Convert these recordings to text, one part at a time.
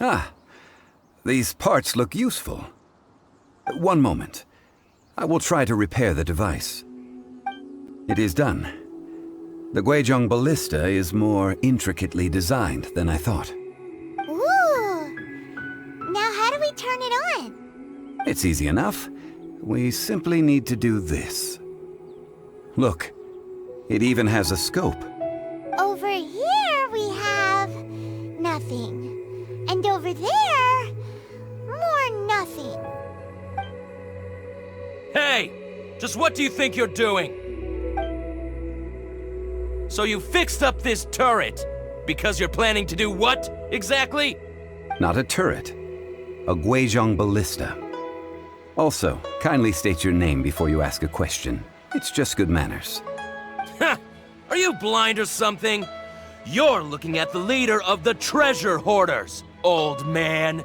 Ah, these parts look useful. One moment. I will try to repair the device. It is done. The Guizhong ballista is more intricately designed than I thought. Ooh! Now how do we turn it on? It's easy enough. We simply need to do this. Look, it even has a scope. Over here we have nothing. And over there, more nothing. Hey! Just what do you think you're doing? So you fixed up this turret because you're planning to do what, exactly? Not a turret. A Guizhong ballista. Also, kindly state your name before you ask a question. It's just good manners. Ha! Are you blind or something? You're looking at the leader of the treasure hoarders, old man.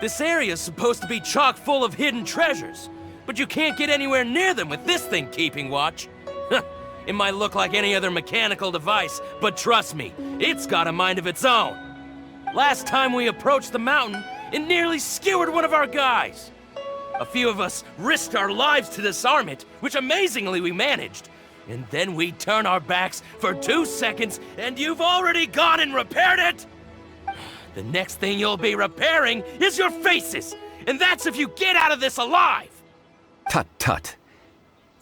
This area's supposed to be chock full of hidden treasures, but you can't get anywhere near them with this thing keeping watch. It might look like any other mechanical device, but trust me, it's got a mind of its own. Last time we approached the mountain, it nearly skewered one of our guys. A few of us risked our lives to disarm it, which amazingly we managed. And then we turn our backs for 2 seconds, and you've already gone and repaired it? The next thing you'll be repairing is your faces, and that's if you get out of this alive! Tut tut.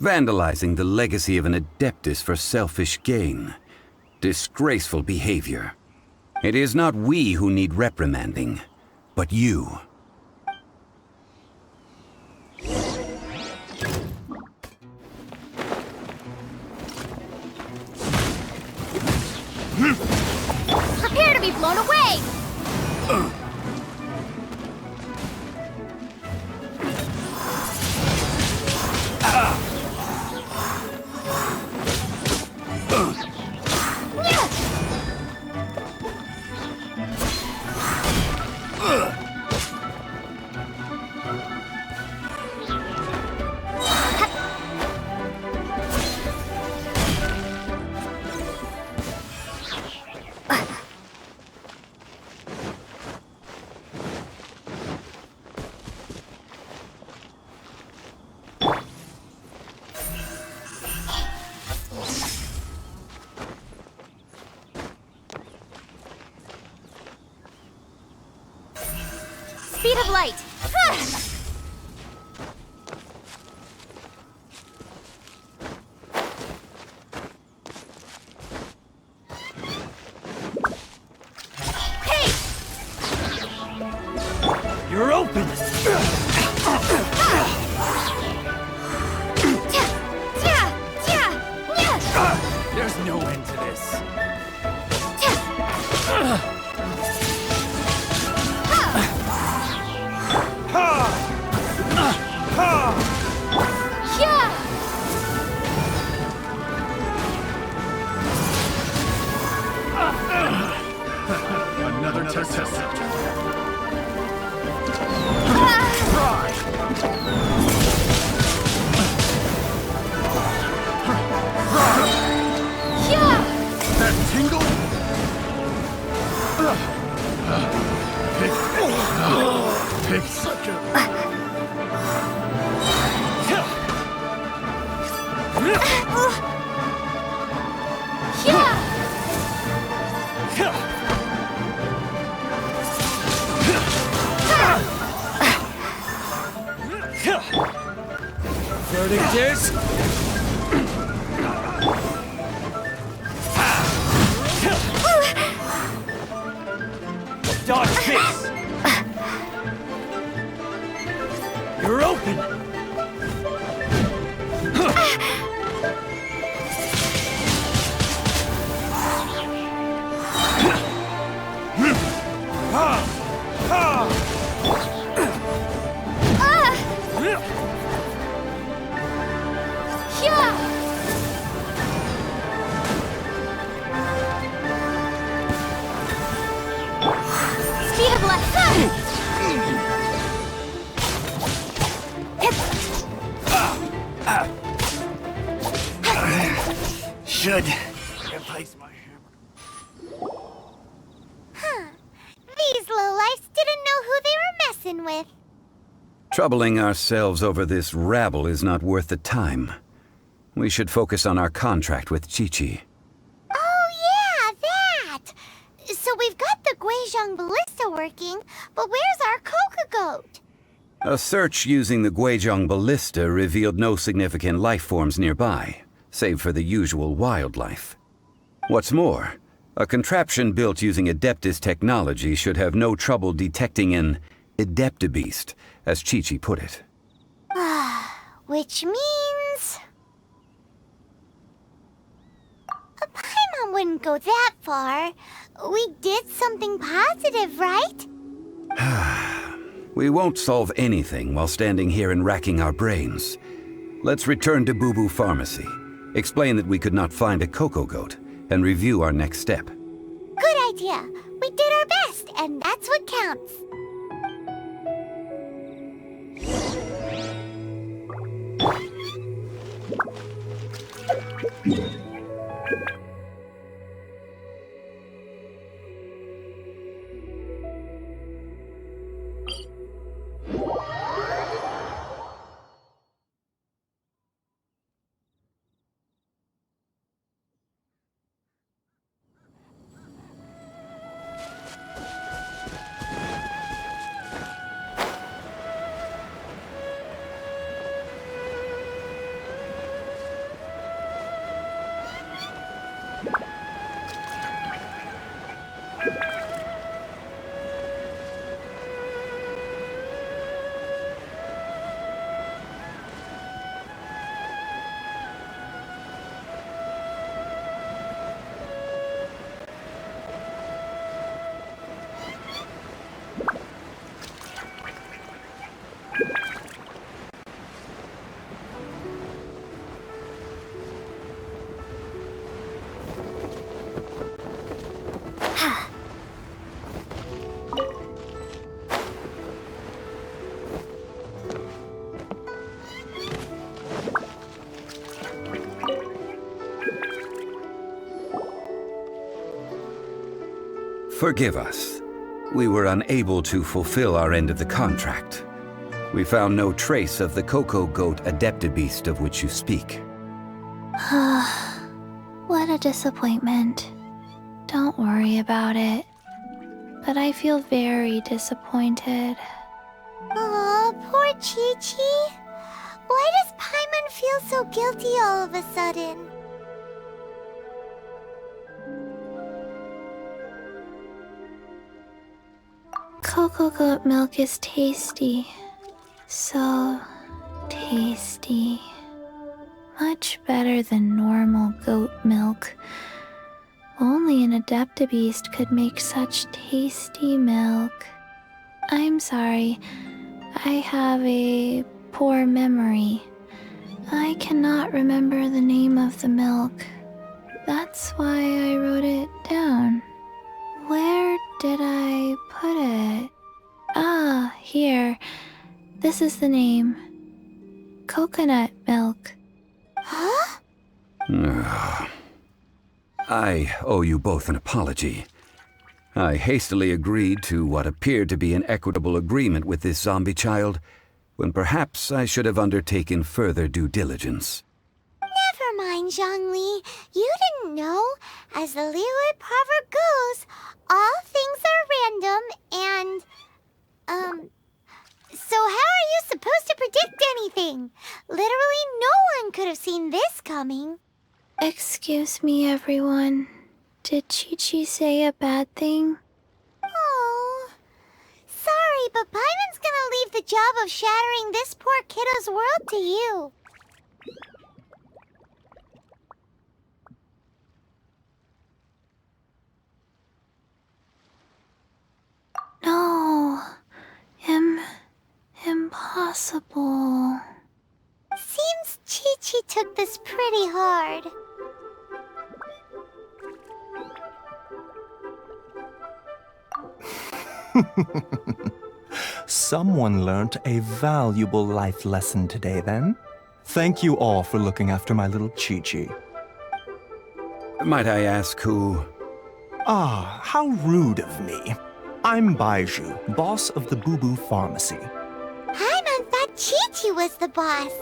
Vandalizing the legacy of an Adeptus for selfish gain. Disgraceful behavior. It is not we who need reprimanding, but you. Prepare to be blown away! Speed of light! Hey! You're open! There's no end to this. Another test center. That tingle? Pick such a... Verdict is... Dodge this! You're open! Speed of light. Should replace my hammer. These lowlifes didn't know who they were messing with. Troubling ourselves over this rabble is not worth the time. We should focus on our contract with Chi-Chi. Oh yeah, that! So we've got the Guizhong Ballista working, but where's our Coca Goat? A search using the Guizhong Ballista revealed no significant life forms nearby, save for the usual wildlife. What's more, a contraption built using Adeptus technology should have no trouble detecting an Adeptabeast, as Chi-Chi put it. Which means... a Paimon wouldn't go that far. We did something positive, right? We won't solve anything while standing here and racking our brains. Let's return to Boo Boo Pharmacy, explain that we could not find a Coco Goat, and review our next step. Good idea. We did our best, and that's what counts. Forgive us. We were unable to fulfill our end of the contract. We found no trace of the Coco Goat Adeptabeast of which you speak. What a disappointment. Don't worry about it. But I feel very disappointed. Aw, poor Chi-Chi. Why does Paimon feel so guilty all of a sudden? Coco Goat milk is tasty. So tasty. Much better than normal goat milk. Only an Adeptabeast could make such tasty milk. I'm sorry. I have a poor memory. I cannot remember the name of the milk. That's why I wrote it down. Where did I put it? Ah, here. This is the name. Coconut milk. Huh? I owe you both an apology. I hastily agreed to what appeared to be an equitable agreement with this zombie child, when perhaps I should have undertaken further due diligence. Never mind, Zhongli. You didn't know. As the Liyue proverb goes, all things are random and, so how are you supposed to predict anything? Literally no one could have seen this coming. Excuse me, everyone. Did Chi-Chi say a bad thing? Oh, but Paimon's gonna leave the job of shattering this poor kiddo's world to you. No. Impossible. Seems Chi-Chi took this pretty hard. Someone learnt a valuable life lesson today, then. Thank you all for looking after my little Chi-Chi. Might I ask who... Ah, how rude of me. I'm Baiju, boss of the Boo Boo Pharmacy. Paimon thought Chi-Chi was the boss.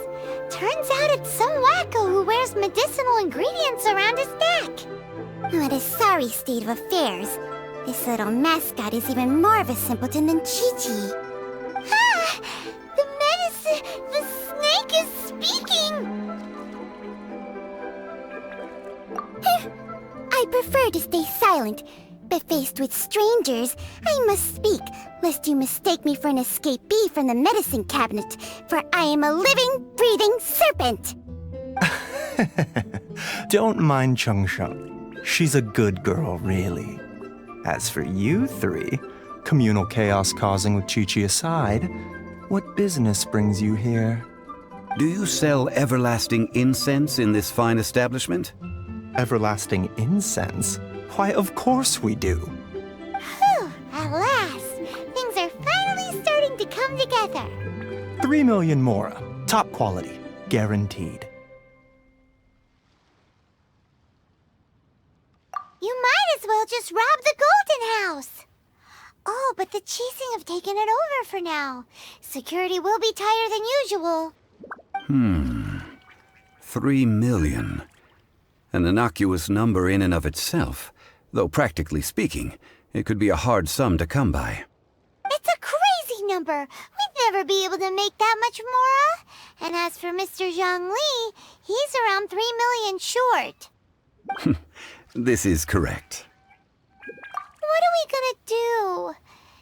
Turns out it's some wacko who wears medicinal ingredients around his neck. What a sorry state of affairs. This little mascot is even more of a simpleton than Chi-Chi. Ah! The medicine... the snake is speaking! I prefer to stay silent, but faced with strangers, I must speak, lest you mistake me for an escapee from the medicine cabinet, for I am a living, breathing serpent! Don't mind Chung Sheng. She's a good girl, really. As for you three, communal chaos causing with Chi-Chi aside, what business brings you here? Do you sell everlasting incense in this fine establishment? Everlasting incense? Why, of course we do. Whew, at last! Things are finally starting to come together. 3 million mora. Top quality. Guaranteed. You might as well just rob the Golden House! Oh, but the Chising have taken it over for now. Security will be tighter than usual. 3 million. An innocuous number in and of itself, though practically speaking, it could be a hard sum to come by. It's a crazy number! We'd never be able to make that much mora. And as for Mr. Zhongli, he's around 3 million short. This is correct. What are we gonna do?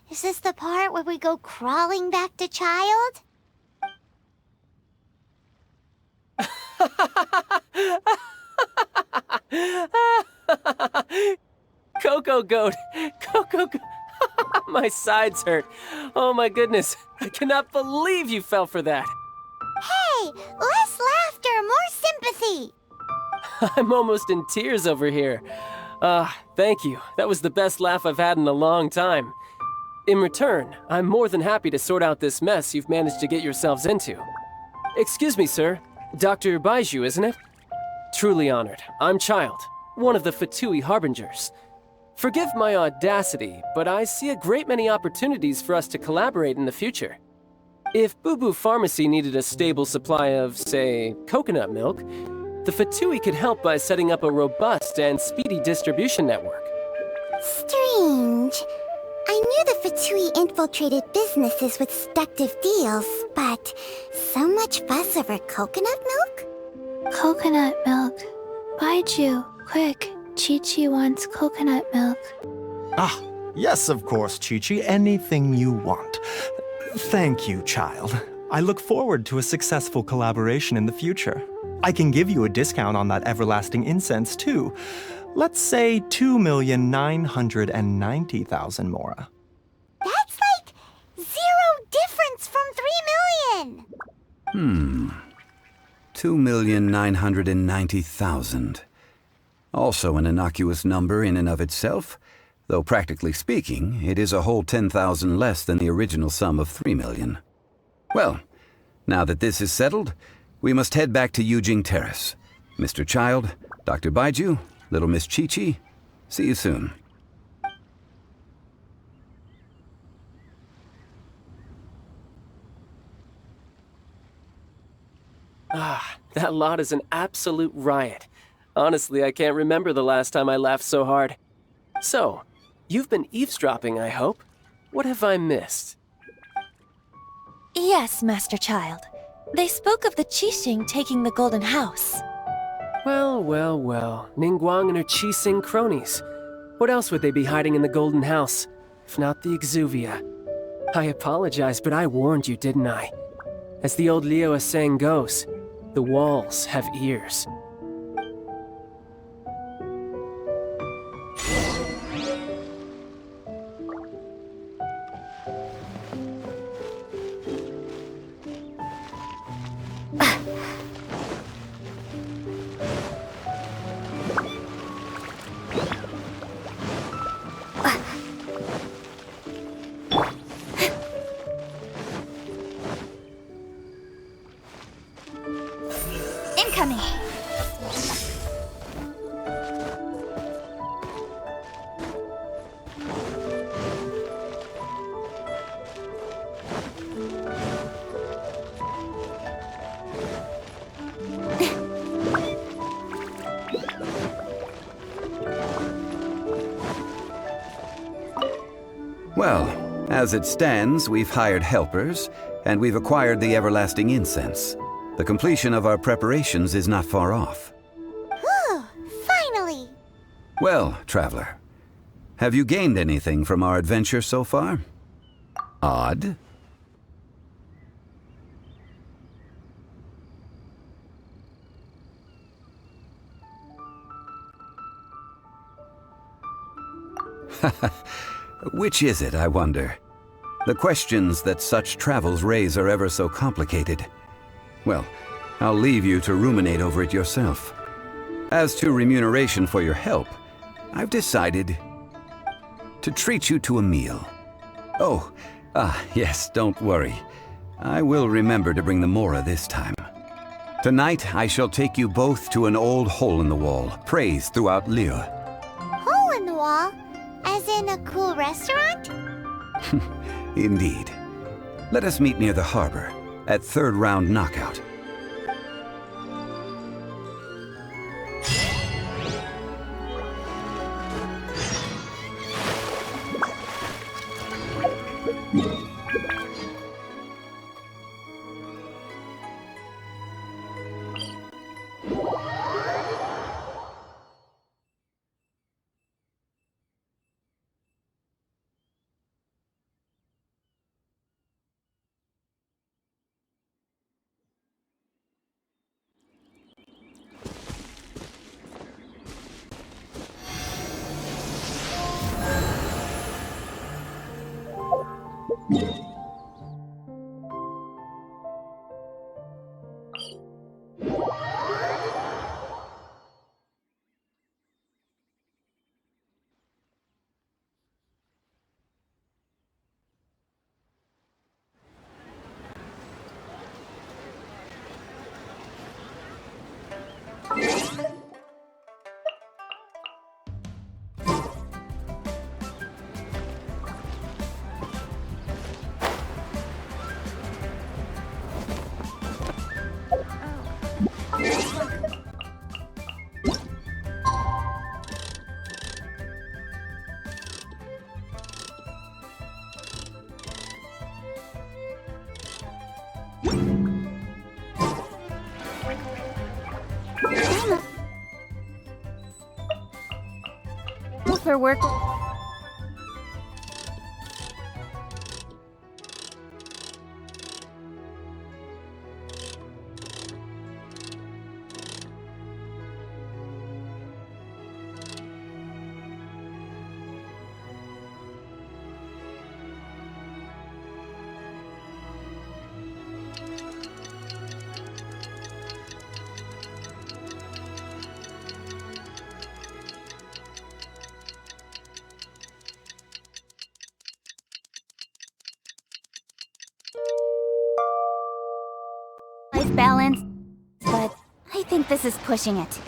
Is this the part where we go crawling back to Child? Coco Goat! Coco Goat! My sides hurt. Oh my goodness. I cannot believe you fell for that. Hey, less laughter, more sympathy! I'm almost in tears over here. Thank you. That was the best laugh I've had in a long time. In return, I'm more than happy to sort out this mess you've managed to get yourselves into. Excuse me, sir. Dr. Baiju, isn't it? Truly honored. I'm Child, one of the Fatui Harbingers. Forgive my audacity, but I see a great many opportunities for us to collaborate in the future. If Boo Boo Pharmacy needed a stable supply of, say, coconut milk, the Fatui could help by setting up a robust and speedy distribution network. Strange. I knew the Fatui infiltrated businesses with seductive deals, but so much fuss over coconut milk? Coconut milk. Baiju, quick. Chi-Chi wants coconut milk. Ah, yes, of course, Chi-Chi. Anything you want. Thank you, Child. I look forward to a successful collaboration in the future. I can give you a discount on that everlasting incense, too. Let's say 2,990,000 mora. That's like 0 difference from 3 million! 2,990,000. Also an innocuous number in and of itself, though practically speaking, it is a whole 10,000 less than the original sum of 3 million. Well, now that this is settled, we must head back to Yujing Terrace. Mr. Child, Dr. Baiju, little Miss Chi-Chi, see you soon. That lot is an absolute riot. Honestly, I can't remember the last time I laughed so hard. So, you've been eavesdropping, I hope? What have I missed? Yes, Master Child. They spoke of the Qixing taking the Golden House. Well, well, well. Ningguang and her Qixing cronies. What else would they be hiding in the Golden House, if not the Exuvia? I apologize, but I warned you, didn't I? As the old Liyue saying goes, the walls have ears. Incoming. Well, as it stands, we've hired helpers, and we've acquired the everlasting incense. The completion of our preparations is not far off. Whew, finally. Well, traveler, have you gained anything from our adventure so far? Odd. Which is it, I wonder? The questions that such travels raise are ever so complicated. Well, I'll leave you to ruminate over it yourself. As to remuneration for your help, I've decided to treat you to a meal. Oh, yes, don't worry. I will remember to bring the Mora this time. Tonight, I shall take you both to an old hole-in-the-wall, praised throughout Liyue. Hole in the wall? As in a cool restaurant? Indeed. Let us meet near the harbor, at third round knockout. For work. Life balance, but I think this is pushing it.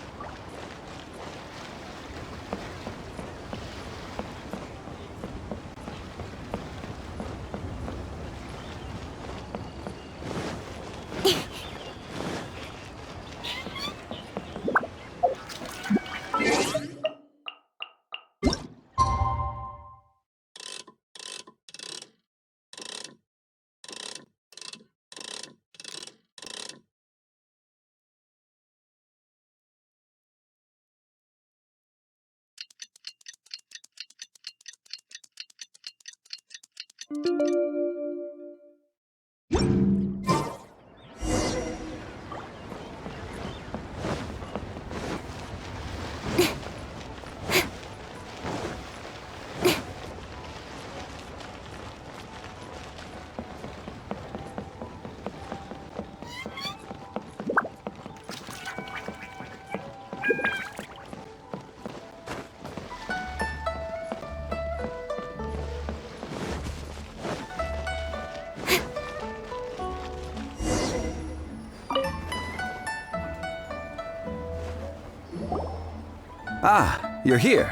Ah, you're here.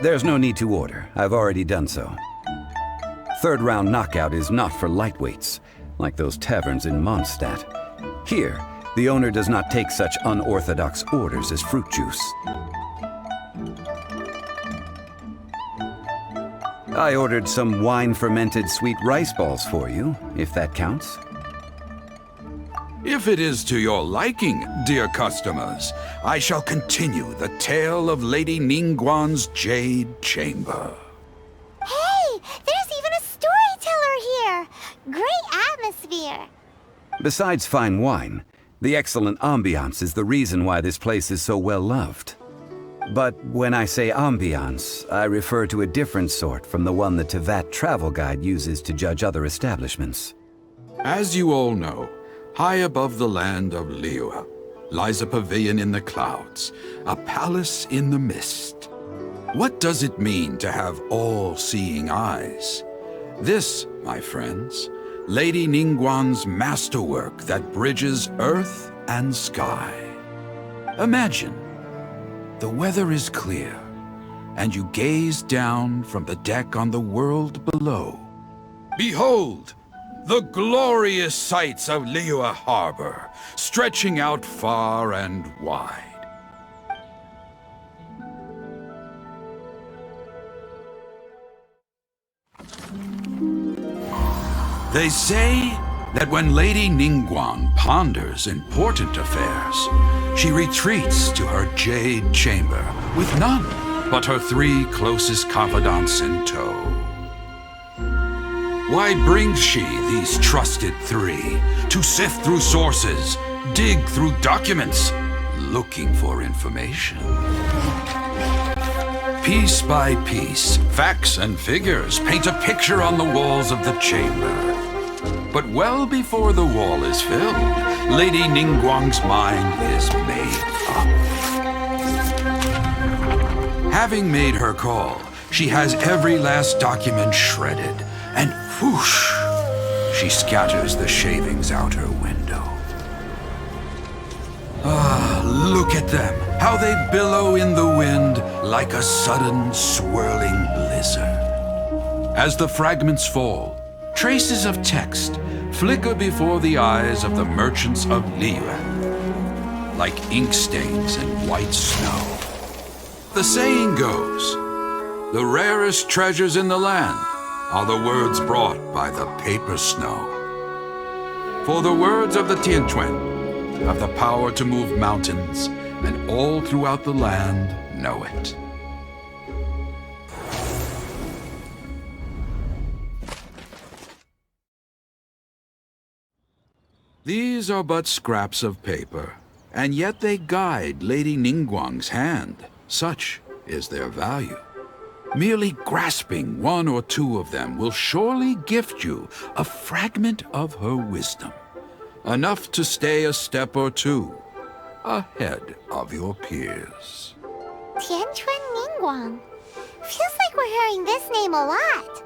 There's no need to order. I've already done so. Third round knockout is not for lightweights, like those taverns in Mondstadt. Here, the owner does not take such unorthodox orders as fruit juice. I ordered some wine-fermented sweet rice balls for you, if that counts. If it is to your liking, dear customers, I shall continue the tale of Lady Ningguang's Jade Chamber. Hey, there's even a storyteller here! Great atmosphere! Besides fine wine, the excellent ambiance is the reason why this place is so well loved. But when I say ambiance, I refer to a different sort from the one the Tevat travel guide uses to judge other establishments. As you all know, high above the land of Liyue lies a pavilion in the clouds, a palace in the mist. What does it mean to have all-seeing eyes? This, my friends, Lady Ningguang's masterwork that bridges earth and sky. Imagine, the weather is clear, and you gaze down from the deck on the world below. Behold, the glorious sights of Liyue Harbor, stretching out far and wide. They say that when Lady Ningguang ponders important affairs, she retreats to her Jade Chamber with none but her 3 closest confidants in tow. Why brings she these trusted 3 to sift through sources, dig through documents, looking for information? Piece by piece, facts and figures paint a picture on the walls of the chamber. But well before the wall is filled, Lady Ningguang's mind is made up. Having made her call, she has every last document shredded, and whoosh, she scatters the shavings out her window. Ah, look at them, how they billow in the wind like a sudden swirling blizzard. As the fragments fall, traces of text flicker before the eyes of the merchants of Liyue, like ink stains in white snow. The saying goes, the rarest treasures in the land are the words brought by the paper snow. For the words of the Tianquan have the power to move mountains, and all throughout the land know it. These are but scraps of paper, and yet they guide Lady Ningguang's hand. Such is their value. Merely grasping 1 or 2 of them will surely gift you a fragment of her wisdom, enough to stay a step or 2 ahead of your peers. Tianquan Ningguang. Feels like we're hearing this name a lot.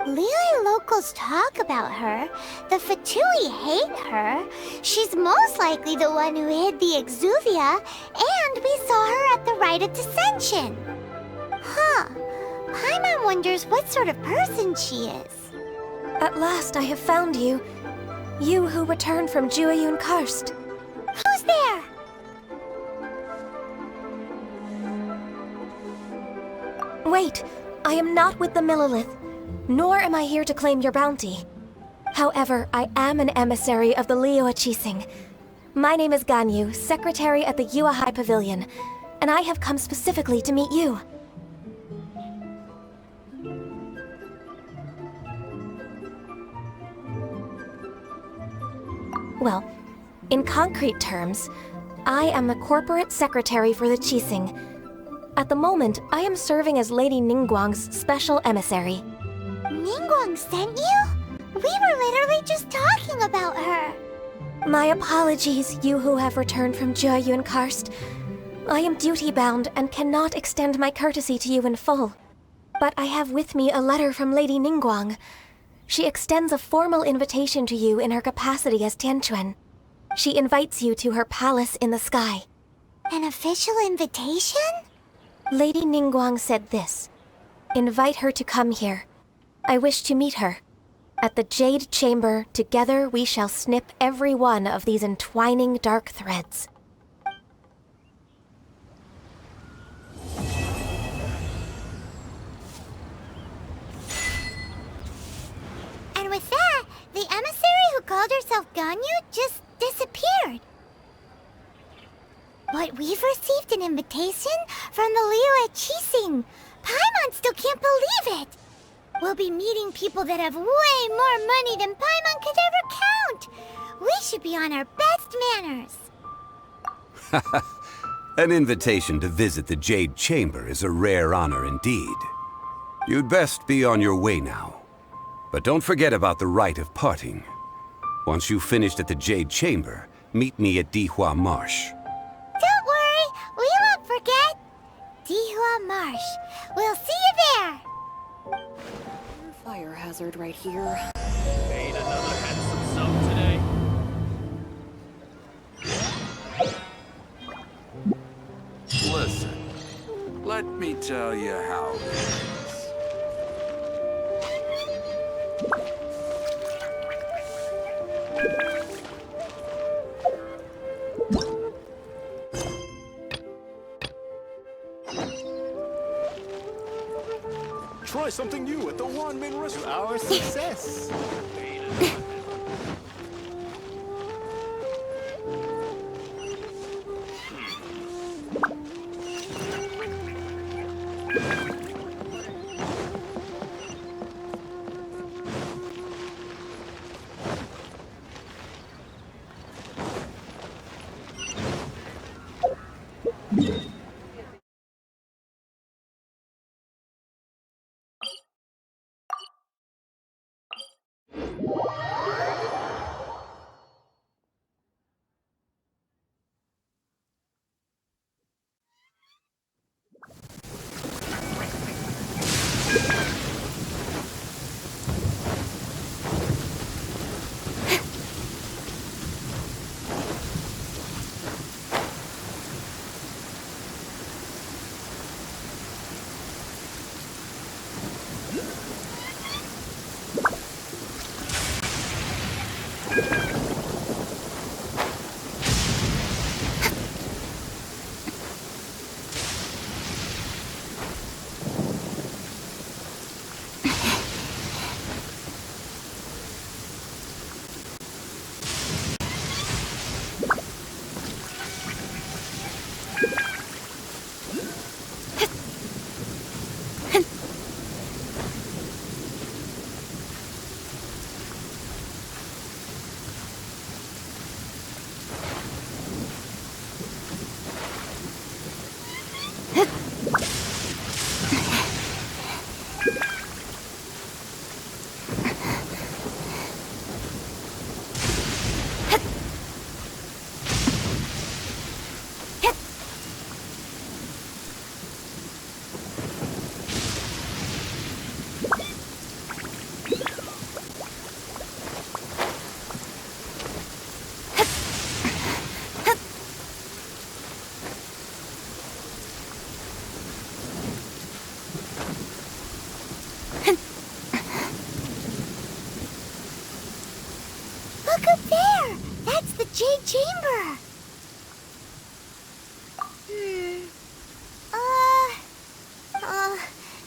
Liyue locals talk about her. The Fatui hate her. She's most likely the one who hid the Exuvia, and we saw her at the Rite of Dissension. Huh. Paimon wonders what sort of person she is. At last I have found you. You who returned from Jueyun Karst. Who's there? Wait, I am not with the Millelith, nor am I here to claim your bounty. However, I am an emissary of the Liyue Qixing. My name is Ganyu, secretary at the Yuehai Pavilion, and I have come specifically to meet you. Well, in concrete terms, I am the corporate secretary for the Qixing. At the moment, I am serving as Lady Ningguang's special emissary. Ningguang sent you? We were literally just talking about her. My apologies, you who have returned from Jueyun Karst. I am duty-bound and cannot extend my courtesy to you in full. But I have with me a letter from Lady Ningguang. She extends a formal invitation to you in her capacity as Tianquan. She invites you to her palace in the sky. An official invitation? Lady Ningguang said this. Invite her to come here. I wish to meet her. At the Jade Chamber, together we shall snip every one of these entwining dark threads. And with that, the emissary who called herself Ganyu just disappeared. But we've received an invitation from the Liyue Qixing. Paimon still can't believe it. We'll be meeting people that have way more money than Paimon could ever count. We should be on our best manners. An invitation to visit the Jade Chamber is a rare honor indeed. You'd best be on your way now. But don't forget about the rite of parting. Once you've finished at the Jade Chamber, meet me at Dihua Marsh. Don't worry, we won't forget. Dihua Marsh. We'll see you there. Fire hazard right here. Made another handsome soap today. Listen, let me tell you how it is. Try something new at the Wanmin restaurant. Our success. Look up there! That's the Jade Chamber!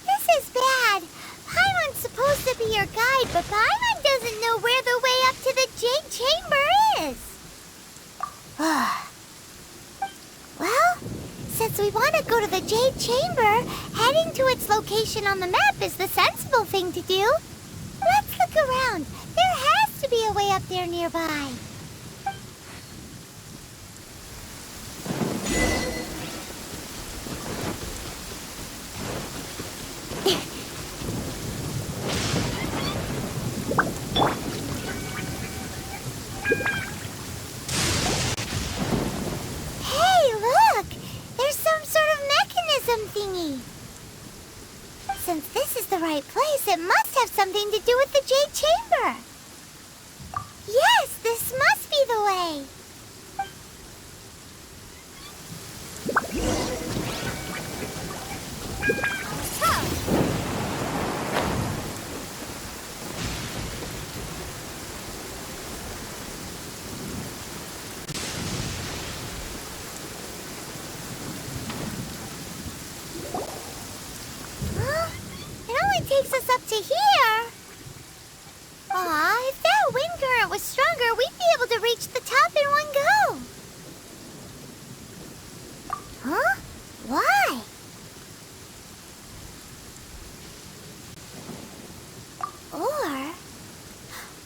This is bad. Paimon's supposed to be your guide, but Paimon doesn't know where the way up to the Jade Chamber is. Well, since we want to go to the Jade Chamber, heading to its location on the map is the sensible thing to do. Let's look around. There has to be a way up there nearby. Hey, look! There's some sort of mechanism thingy. Since this is the right place, it must have something to do with the Jade Chamber. Yes, this must be the way. takes us up to here. Aw, if that wind current was stronger, we'd be able to reach the top in one go. Huh? Why? Or...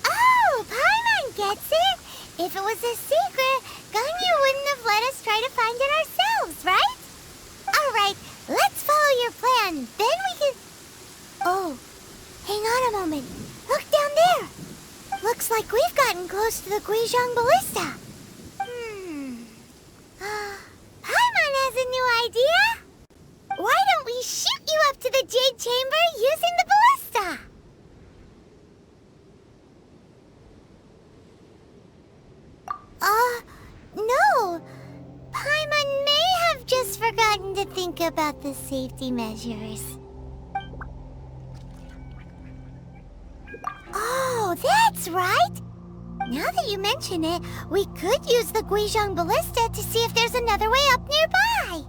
Oh, Paimon gets it! If it was a secret, Ganyu wouldn't have let us try to find it ourselves, right? Alright, let's follow your plan. Then we can... Oh, hang on a moment. Look down there. Looks like we've gotten close to the Guizhong Ballista. Paimon has a new idea. Why don't we shoot you up to the Jade Chamber using the ballista? No. Paimon may have just forgotten to think about the safety measures. Oh, that's right! Now that you mention it, we could use the Guizhong Ballista to see if there's another way up nearby!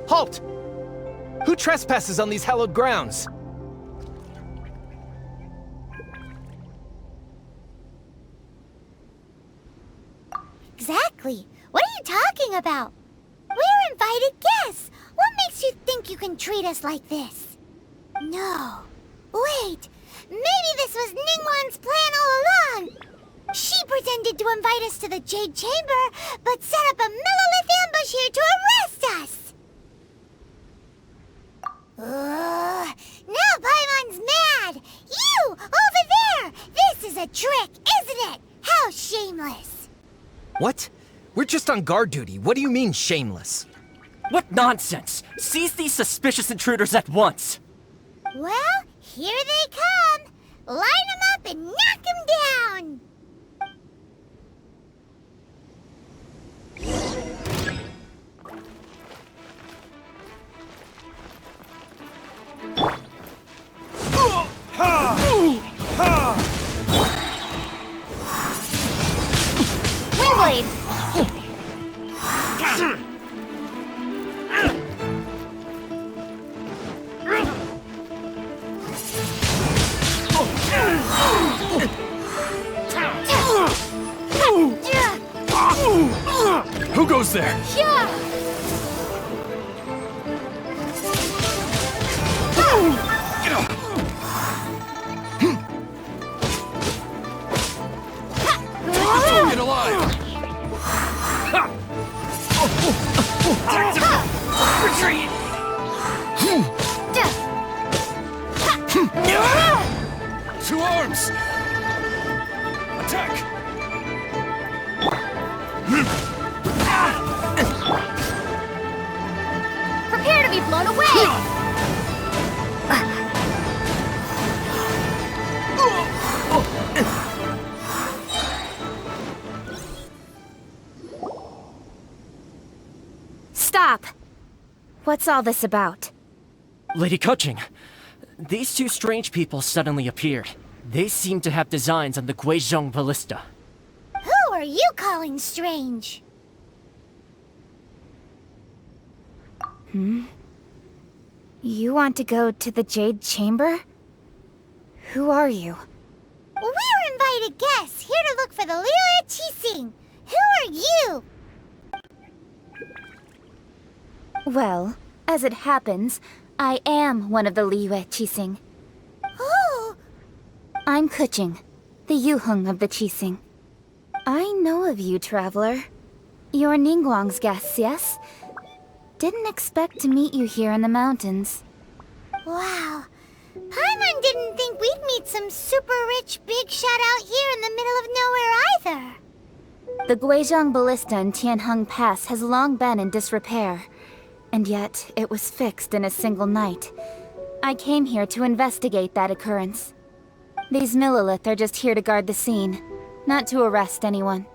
Halt! Who trespasses on these hallowed grounds? Exactly. What are you talking about? We're invited guests. What makes you think you can treat us like this? No. Wait. Maybe this was Ningguang's plan all along. She pretended to invite us to the Jade Chamber, but set up a millilith ambush here to arrest us. Now Paimon's mad! You! Over there! This is a trick, isn't it? How shameless! What? We're just on guard duty. What do you mean, shameless? What nonsense! Seize these suspicious intruders at once! Well, here they come! Line them up and knock them down! Windblade! Who goes there? Yeah! Get alive! Retreat! Two arms! Attack! Prepare to be blown away! Stop! What's all this about? Lady Kuching, these two strange people suddenly appeared. They seem to have designs on the Guizhong Ballista. Who are you calling strange? You want to go to the Jade Chamber? Who are you? We're invited guests, here to look for the Liyue Qixing. Who are you? Well, as it happens, I am one of the Liyue Qixing. Oh, I'm Kuching, the Yuheng of the Qixing. I know of you, traveler. You're Ningguang's guests, yes? Didn't expect to meet you here in the mountains. Wow. Paimon didn't think we'd meet some super rich big shot out here in the middle of nowhere either. The Guizhong Ballista in Tianheng Pass has long been in disrepair, and yet it was fixed in a single night. I came here to investigate that occurrence. These Millilith are just here to guard the scene, not to arrest anyone.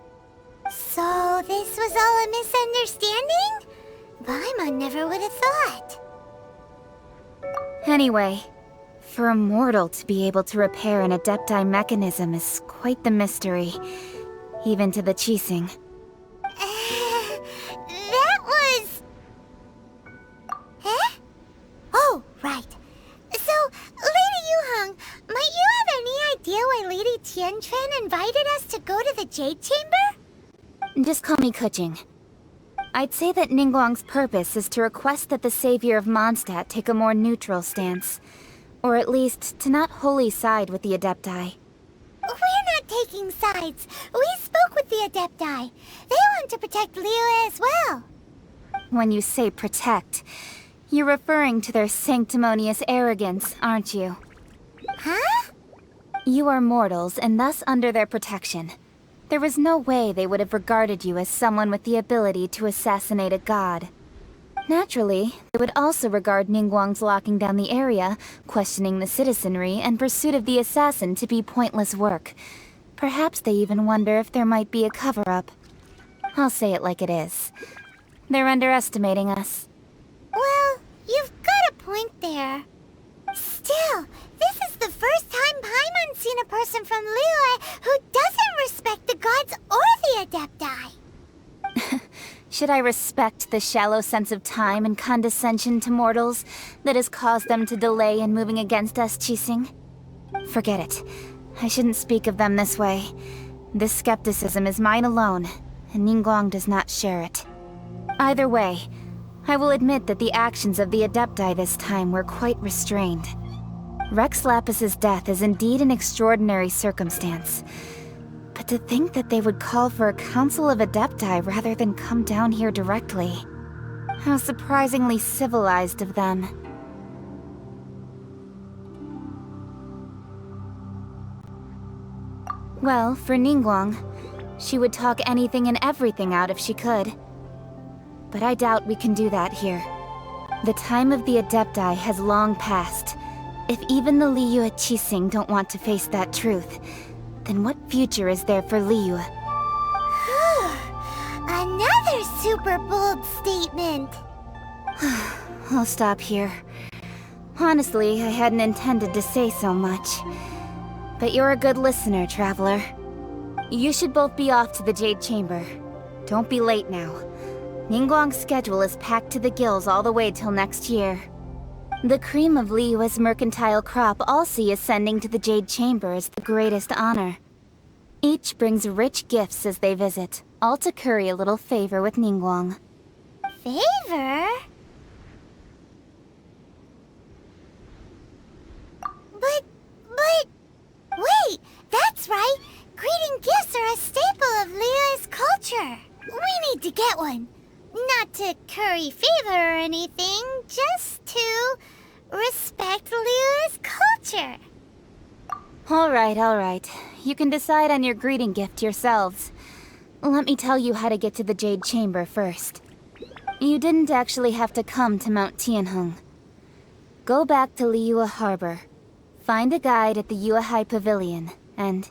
So this was all a misunderstanding? Paimon never would have thought. Anyway, for a mortal to be able to repair an Adepti mechanism is quite the mystery, even to the Qixing. That was... Huh? Oh, right. So, Lady Yuheng, might you have any idea why Lady Tianquan invited us to go to the Jade Chamber? Just call me Kuching. I'd say that Ningguang's purpose is to request that the savior of Mondstadt take a more neutral stance. Or at least, to not wholly side with the Adepti. We're not taking sides. We spoke with the Adepti. They want to protect Liyue as well. When you say protect, you're referring to their sanctimonious arrogance, aren't you? Huh? You are mortals, and thus under their protection. There was no way they would have regarded you as someone with the ability to assassinate a god. Naturally, they would also regard Ningguang's locking down the area, questioning the citizenry, and pursuit of the assassin to be pointless work. Perhaps they even wonder if there might be a cover-up. I'll say it like it is. They're underestimating us. Well, you've got a point there. Still, this is the first time Paimon's seen a person from Liyue who doesn't respect the gods or the Adepti. Should I respect the shallow sense of time and condescension to mortals that has caused them to delay in moving against us, Qixing? Forget it. I shouldn't speak of them this way. This skepticism is mine alone, and Ningguang does not share it. Either way, I will admit that the actions of the Adepti this time were quite restrained. Rex Lapis's death is indeed an extraordinary circumstance. But to think that they would call for a council of Adepti rather than come down here directly. How surprisingly civilized of them. Well, for Ningguang, she would talk anything and everything out if she could. But I doubt we can do that here. The time of the Adepti has long passed. If even the Liyue Qixing don't want to face that truth, then what future is there for Liyue? Another super bold statement. I'll stop here. Honestly, I hadn't intended to say so much. But you're a good listener, Traveler. You should both be off to the Jade Chamber. Don't be late now. Ningguang's schedule is packed to the gills all the way till next year. The cream of Liyue's mercantile crop all see ascending to the Jade Chamber as the greatest honor. Each brings rich gifts as they visit, all to curry a little favor with Ningguang. Favor? But... Wait, that's right! Greeting gifts are a staple of Liyue's culture. We need to get one. Not to curry favor or anything, just to respect Liyue's culture. Alright. You can decide on your greeting gift yourselves. Let me tell you how to get to the Jade Chamber first. You didn't actually have to come to Mount Tianheng. Go back to Liyue Harbor. Find a guide at the Yuehai Pavilion, and...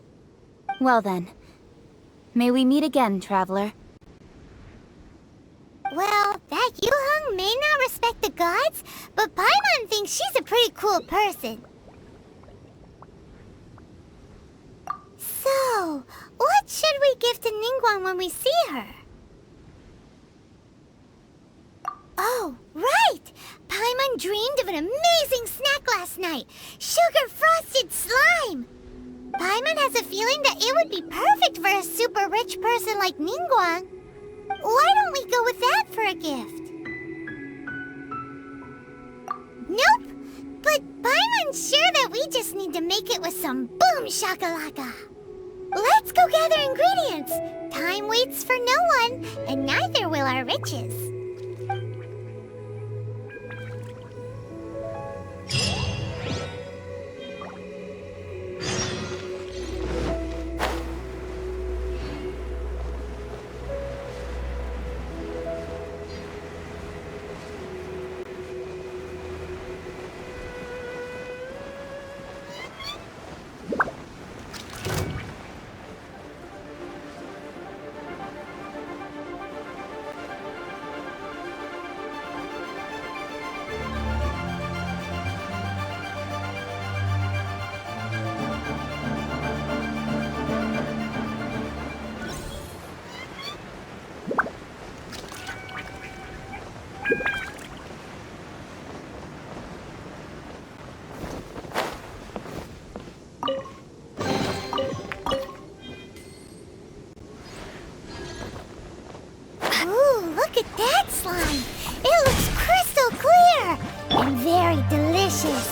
well then. May we meet again, Traveler. Well, that Yuheng may not respect the gods, but Paimon thinks she's a pretty cool person. So, what should we give to Ningguang when we see her? Oh, right! Paimon dreamed of an amazing snack last night! Sugar-frosted slime! Paimon has a feeling that it would be perfect for a super rich person like Ningguang. Why don't we go with that for a gift? Nope! But Paimon's sure that we just need to make it with some boom shakalaka. Let's go gather ingredients. Time waits for no one, and neither will our riches. Look at that slime! It looks crystal clear! And very delicious!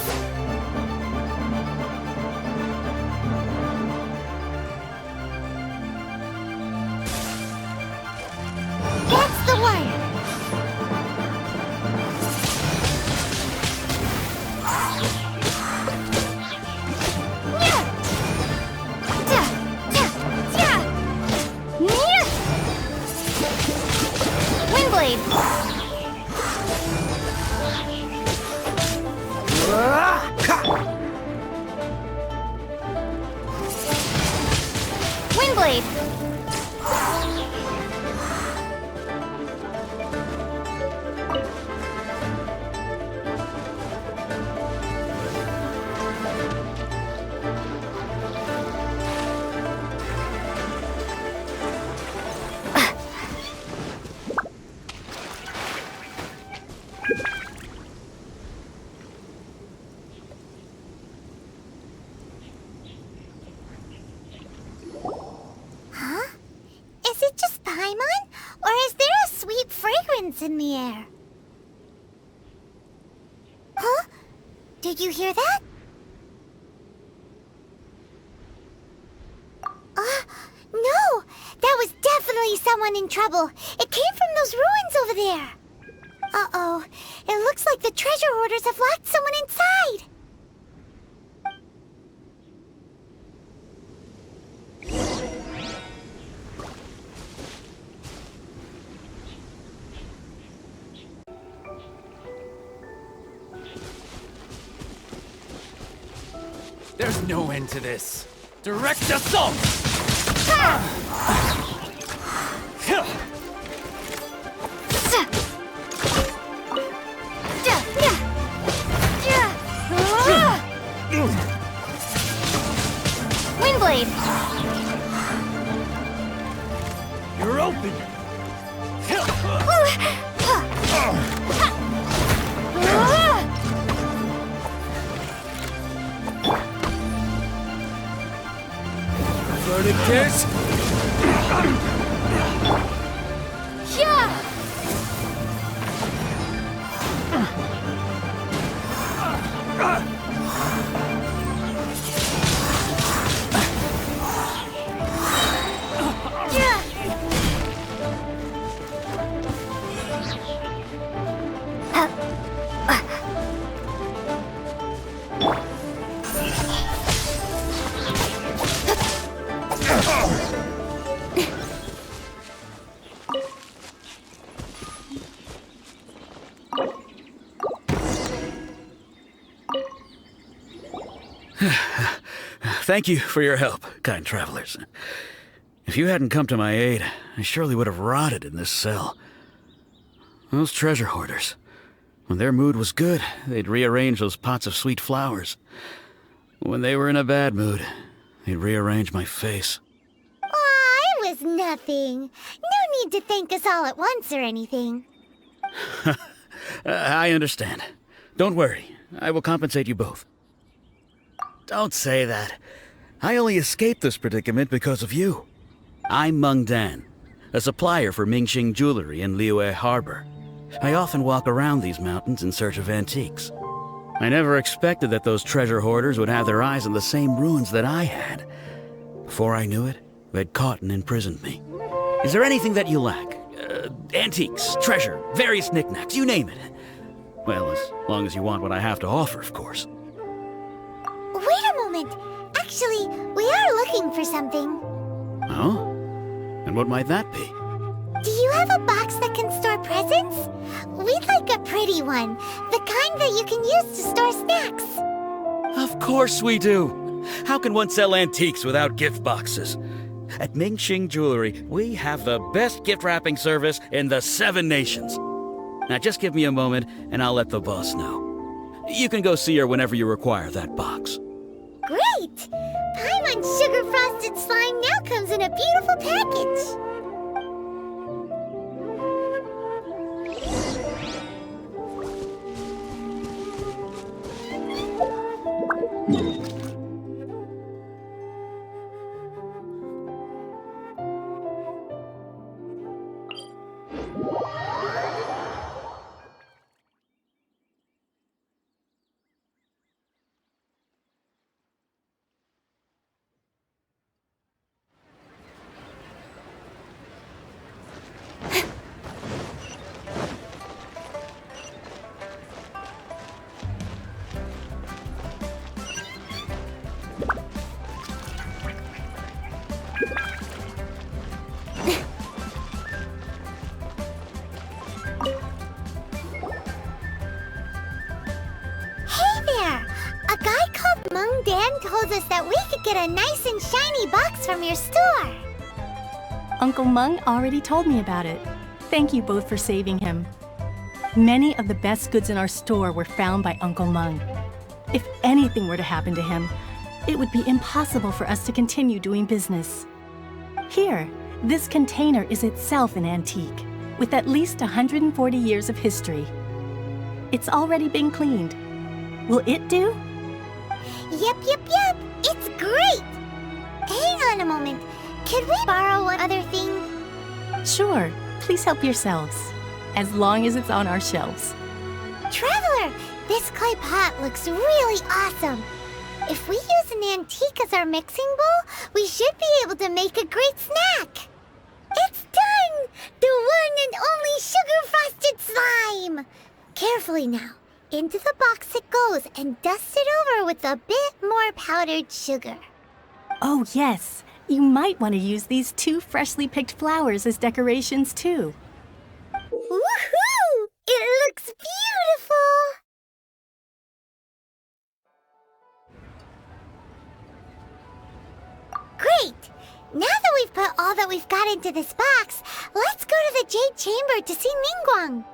That's the one! Windblade! In the air. Huh? Did you hear that? No! That was definitely someone in trouble. It came from those ruins over there. Uh-oh. It looks like the treasure hoarders have locked someone inside. There's no end to this. Direct assault! Windblade! You're open! Burning kiss! Thank you for your help, kind travelers. If you hadn't come to my aid, I surely would have rotted in this cell. Those treasure hoarders, when their mood was good, they'd rearrange those pots of sweet flowers. When they were in a bad mood, they'd rearrange my face. Aw, it was nothing. No need to thank us all at once or anything. I understand. Don't worry, I will compensate you both. Don't say that. I only escaped this predicament because of you. I'm Meng Dan, a supplier for Mingxing jewelry in Liyue Harbor. I often walk around these mountains in search of antiques. I never expected that those treasure hoarders would have their eyes on the same ruins that I had. Before I knew it, they'd caught and imprisoned me. Is there anything that you lack? Antiques, treasure, various knickknacks, you name it. Well, as long as you want what I have to offer, of course. Wait a moment. Actually, we are looking for something. Oh? And what might that be? Do you have a box that can store presents? We'd like a pretty one. The kind that you can use to store snacks. Of course we do. How can one sell antiques without gift boxes? At Mingxing Jewelry, we have the best gift wrapping service in the 7 nations. Now just give me a moment and I'll let the boss know. You can go see her whenever you require that box. Great! Paimon Sugar Frosted Slime now comes in a beautiful package. Told us that we could get a nice and shiny box from your store. Uncle Mung already told me about it. Thank you both for saving him. Many of the best goods in our store were found by Uncle Mung. If anything were to happen to him, it would be impossible for us to continue doing business. Here, this container is itself an antique, with at least 140 years of history. It's already been cleaned. Will it do? Yep. It's great! Hang on a moment. Could we borrow one other thing? Sure. Please help yourselves. As long as it's on our shelves. Traveler, this clay pot looks really awesome. If we use an antique as our mixing bowl, we should be able to make a great snack. It's done! The one and only sugar-frosted slime! Carefully now. Into the box it goes and dust it over with a bit more powdered sugar. Oh, yes. You might want to use these 2 freshly picked flowers as decorations, too. Woohoo! It looks beautiful! Great! Now that we've put all that we've got into this box, let's go to the Jade Chamber to see Ningguang.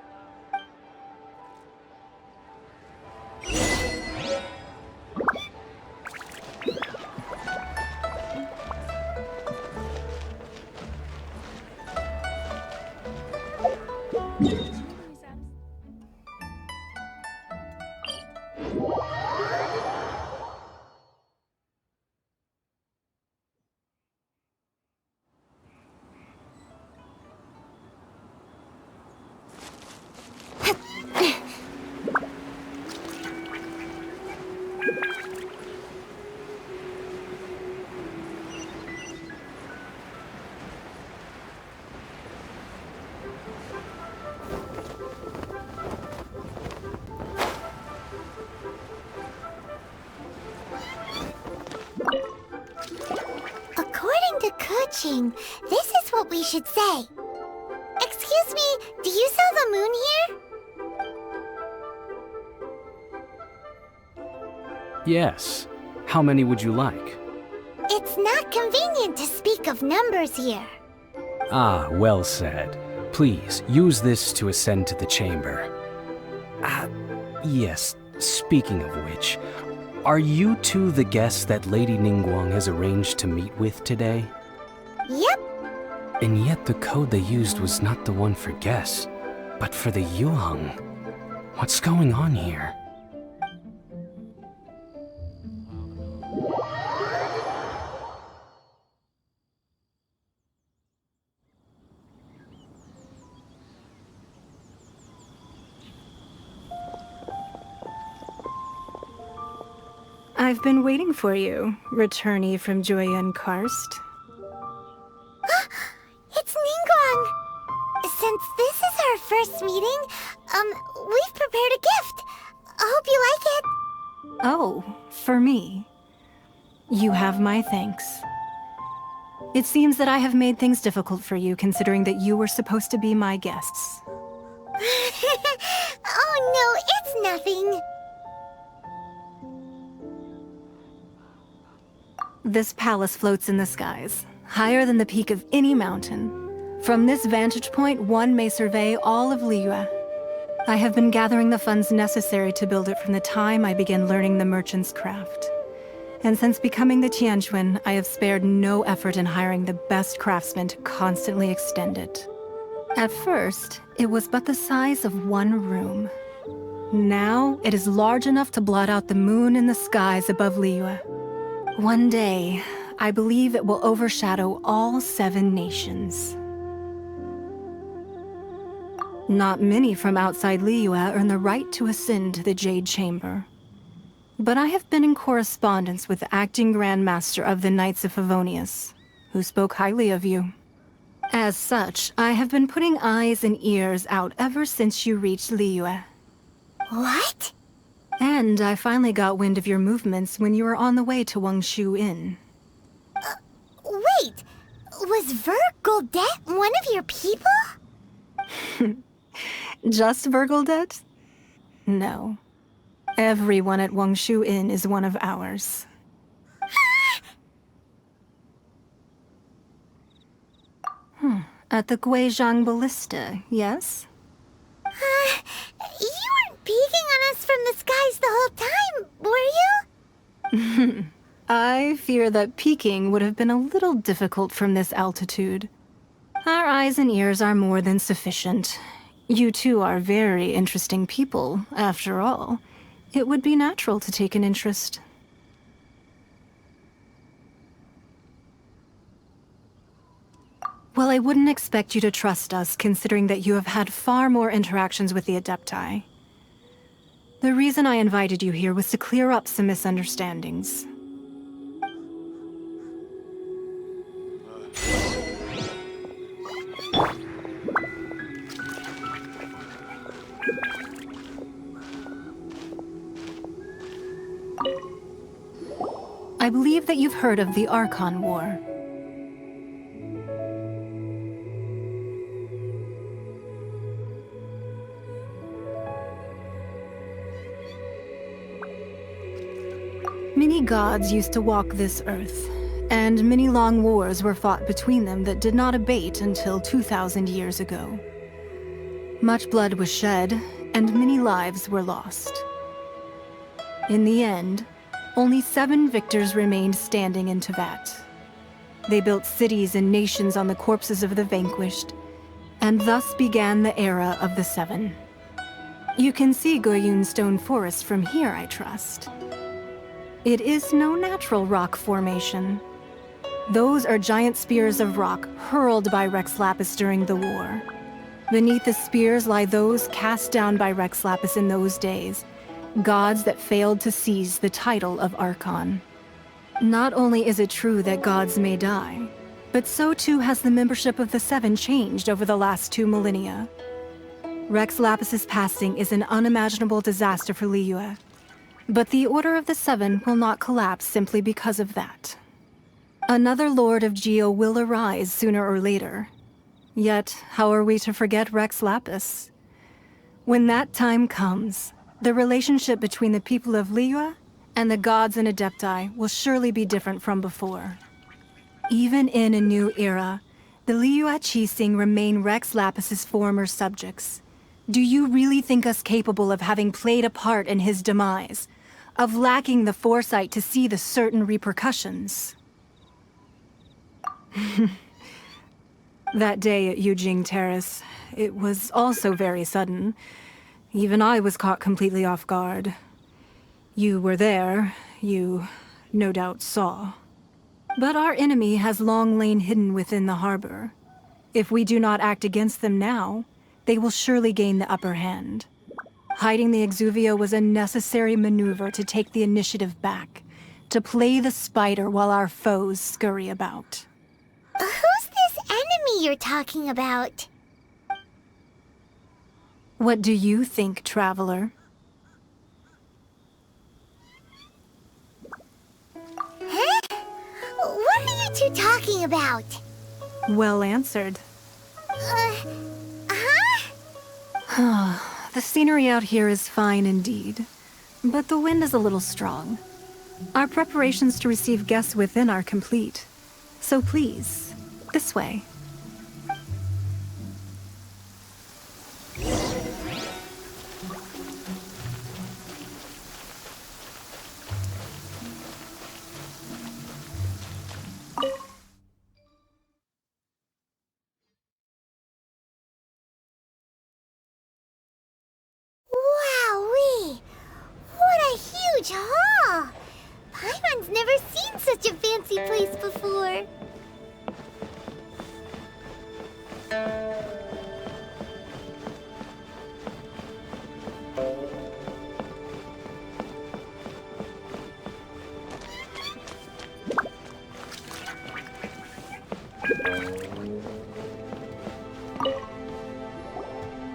This is what we should say. Excuse me, do you sell the moon here? Yes. How many would you like? It's not convenient to speak of numbers here. Ah, well said. Please, use this to ascend to the chamber. Yes, speaking of which, are you two the guests that Lady Ningguang has arranged to meet with today? Yep. And yet the code they used was not the one for guests, but for the Yuheng. What's going on here? I've been waiting for you, returnee from Joyun Karst. It's Ningguang! Since this is our first meeting, we've prepared a gift. Hope you like it. Oh, for me. You have my thanks. It seems that I have made things difficult for you, considering that you were supposed to be my guests. Oh no, it's nothing. This palace floats in the skies, higher than the peak of any mountain. From this vantage point, one may survey all of Liyue. I have been gathering the funds necessary to build it from the time I began learning the merchant's craft. And since becoming the Tianquan, I have spared no effort in hiring the best craftsmen to constantly extend it. At first, it was but the size of one room. Now, it is large enough to blot out the moon in the skies above Liyue. One day, I believe it will overshadow all 7 nations. Not many from outside Liyue earn the right to ascend to the Jade Chamber. But I have been in correspondence with the acting Grand Master of the Knights of Favonius, who spoke highly of you. As such, I have been putting eyes and ears out ever since you reached Liyue. What? And I finally got wind of your movements when you were on the way to Wangshu Inn. Wait! Was Vergoldet one of your people? Just Vergoldet? No. Everyone at Wangshu Inn is one of ours. At the Guizhang Ballista, yes? You weren't peeking on us from the skies the whole time, were you? I fear that peeking would have been a little difficult from this altitude. Our eyes and ears are more than sufficient. You two are very interesting people, after all. It would be natural to take an interest. Well, I wouldn't expect you to trust us, considering that you have had far more interactions with the Adepti. The reason I invited you here was to clear up some misunderstandings. I believe that you've heard of the Archon War. Many gods used to walk this earth, and many long wars were fought between them that did not abate until 2,000 years ago. Much blood was shed, and many lives were lost. In the end, only 7 victors remained standing in Teyvat. They built cities and nations on the corpses of the vanquished, and thus began the era of the 7. You can see Goyun Stone Forest from here, I trust. It is no natural rock formation. Those are giant spears of rock hurled by Rex Lapis during the war. Beneath the spears lie those cast down by Rex Lapis in those days, gods that failed to seize the title of Archon. Not only is it true that gods may die, but so too has the membership of the 7 changed over the last 2 millennia. Rex Lapis's passing is an unimaginable disaster for Liyue, but the Order of the 7 will not collapse simply because of that. Another Lord of Geo will arise sooner or later. Yet, how are we to forget Rex Lapis? When that time comes, the relationship between the people of Liyue and the gods and Adepti will surely be different from before. Even in a new era, the Liyue Qixing remain Rex Lapis's former subjects. Do you really think us capable of having played a part in his demise? Of lacking the foresight to see the certain repercussions? That day at Yujing Terrace, it was also very sudden. Even I was caught completely off guard. You were there, you no doubt saw. But our enemy has long lain hidden within the harbor. If we do not act against them now, they will surely gain the upper hand. Hiding the Exuvio was a necessary maneuver to take the initiative back, to play the spider while our foes scurry about. Who's this enemy you're talking about? What do you think, traveler? Huh? What are you two talking about? Well answered. The scenery out here is fine indeed, but the wind is a little strong. Our preparations to receive guests within are complete. So please, this way. Wowee! What a huge hall! Paimon's never seen such a fancy place before.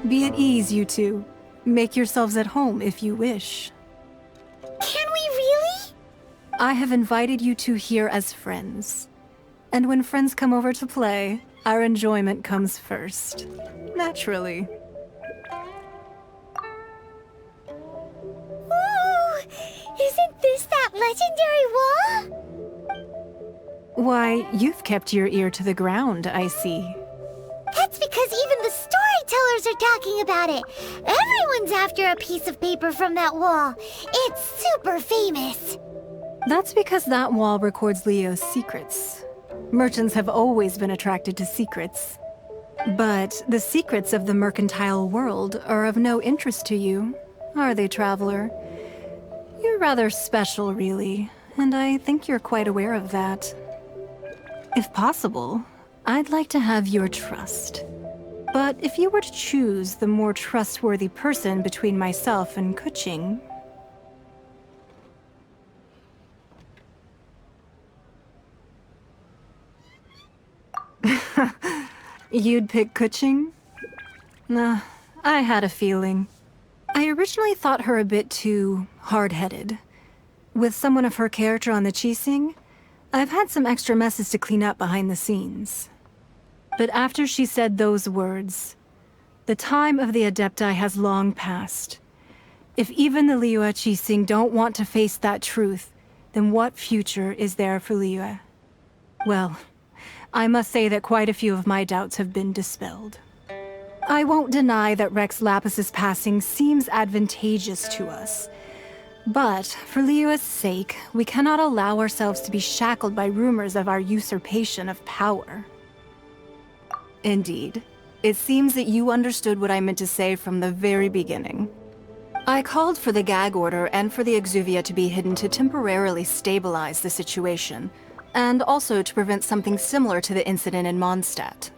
Be at ease, you two. Make yourselves at home if you wish. Can we really? I have invited you two here as friends. And when friends come over to play, our enjoyment comes first. Naturally. Ooh! Isn't this that legendary wall? Why, you've kept your ear to the ground, I see. That's because even the storytellers are talking about it. Everyone's after a piece of paper from that wall. It's super famous. That's because that wall records Leo's secrets. Merchants have always been attracted to secrets. But the secrets of the mercantile world are of no interest to you, are they, traveler? You're rather special, really, and I think you're quite aware of that. If possible, I'd like to have your trust. But if you were to choose the more trustworthy person between myself and Kuching... You'd pick Kuching? Nah, I had a feeling. I originally thought her a bit too hard-headed. With someone of her character on the Qixing, I've had some extra messes to clean up behind the scenes. But after she said those words, the time of the Adepti has long passed. If even the Liyue Qixing don't want to face that truth, then what future is there for Liyue? Well, I must say that quite a few of my doubts have been dispelled. I won't deny that Rex Lapis's passing seems advantageous to us. But, for Liyue's sake, we cannot allow ourselves to be shackled by rumors of our usurpation of power. Indeed. It seems that you understood what I meant to say from the very beginning. I called for the gag order and for the Exuvia to be hidden to temporarily stabilize the situation, and also to prevent something similar to the incident in Mondstadt.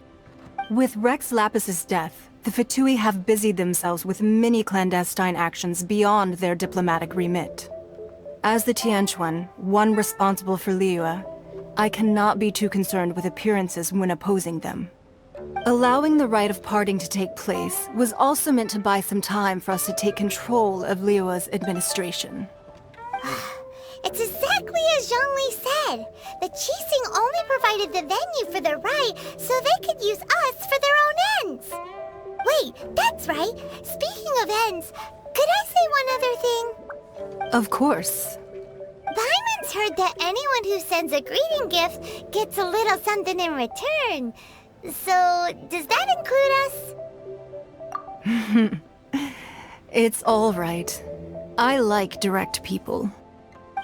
With Rex Lapis's death, the Fatui have busied themselves with many clandestine actions beyond their diplomatic remit. As the Tianquan, one responsible for Liyue, I cannot be too concerned with appearances when opposing them. Allowing the rite of parting to take place was also meant to buy some time for us to take control of Liyue's administration. It's exactly as Zhongli said. The Qixing only provided the venue for the rite so they could use us for their own ends. Wait, that's right. Speaking of ends, could I say one other thing? Of course. Paimon's heard that anyone who sends a greeting gift gets a little something in return. So, does that include us? It's all right. I like direct people.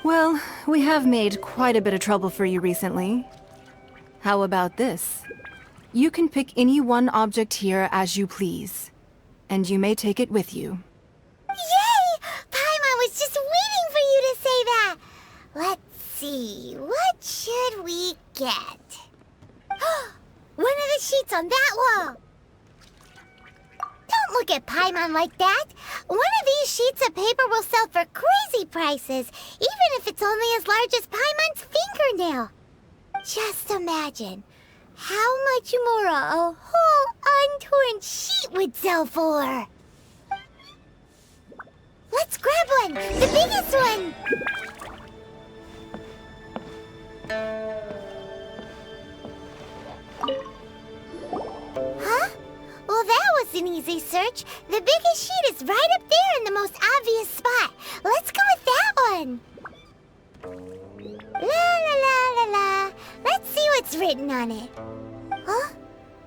Well, we have made quite a bit of trouble for you recently. How about this? You can pick any one object here as you please, and you may take it with you. Yay! Paimon was just waiting for you to say that! Let's see, what should we get? One of the sheets on that wall! Don't Don't look at Paimon like that. One of these sheets of paper will sell for crazy prices, even if it's only as large as Paimon's fingernail. Just imagine how much more a whole untorn sheet would sell for. Let's grab one, the biggest one. Huh? Well, that was an easy search. The biggest sheet is right up there in the most obvious spot. Let's go with that one. La la la la la. Let's see what's written on it. Huh?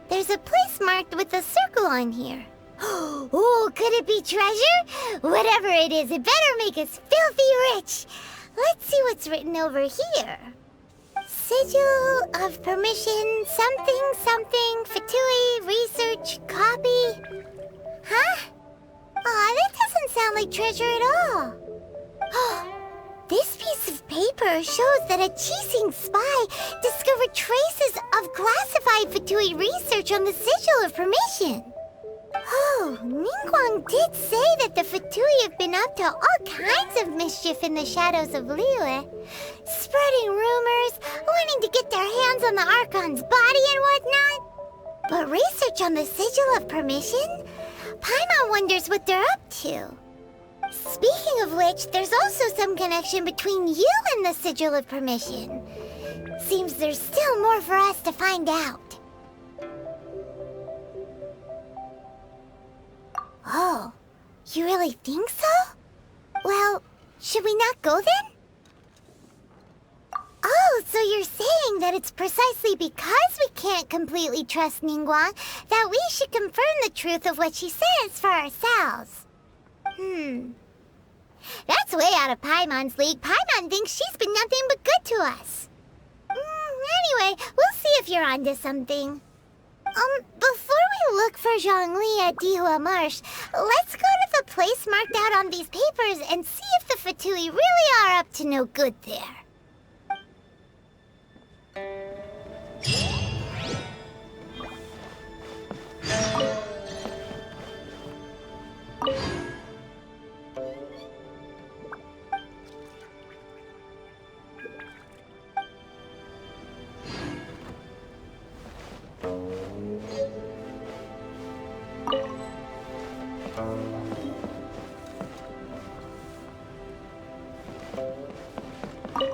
There's a place marked with a circle on here. Oh, could it be treasure? Whatever it is, it better make us filthy rich. Let's see what's written over here. Sigil of permission, something, something, Fatui, research, copy. Huh? Aw, that doesn't sound like treasure at all. This piece of paper shows that a Qixing spy discovered traces of classified Fatui research on the Sigil of permission. Oh, Ningguang did say that the Fatui have been up to all kinds of mischief in the shadows of Liyue, spreading rumors, wanting to get their hands on the Archon's body and whatnot. But research on the Sigil of permission? Paimon wonders what they're up to. Speaking of which, there's also some connection between you and the Sigil of permission. Seems there's still more for us to find out. Oh, you really think so? Well, should we not go then? Oh, so you're saying that it's precisely because we can't completely trust Ningguang that we should confirm the truth of what she says for ourselves. That's way out of Paimon's league. Paimon thinks she's been nothing but good to us. Anyway, we'll see if you're onto something. Before we look for Zhongli at Dihua Marsh, let's go to the place marked out on these papers and see if the Fatui really are up to no good there.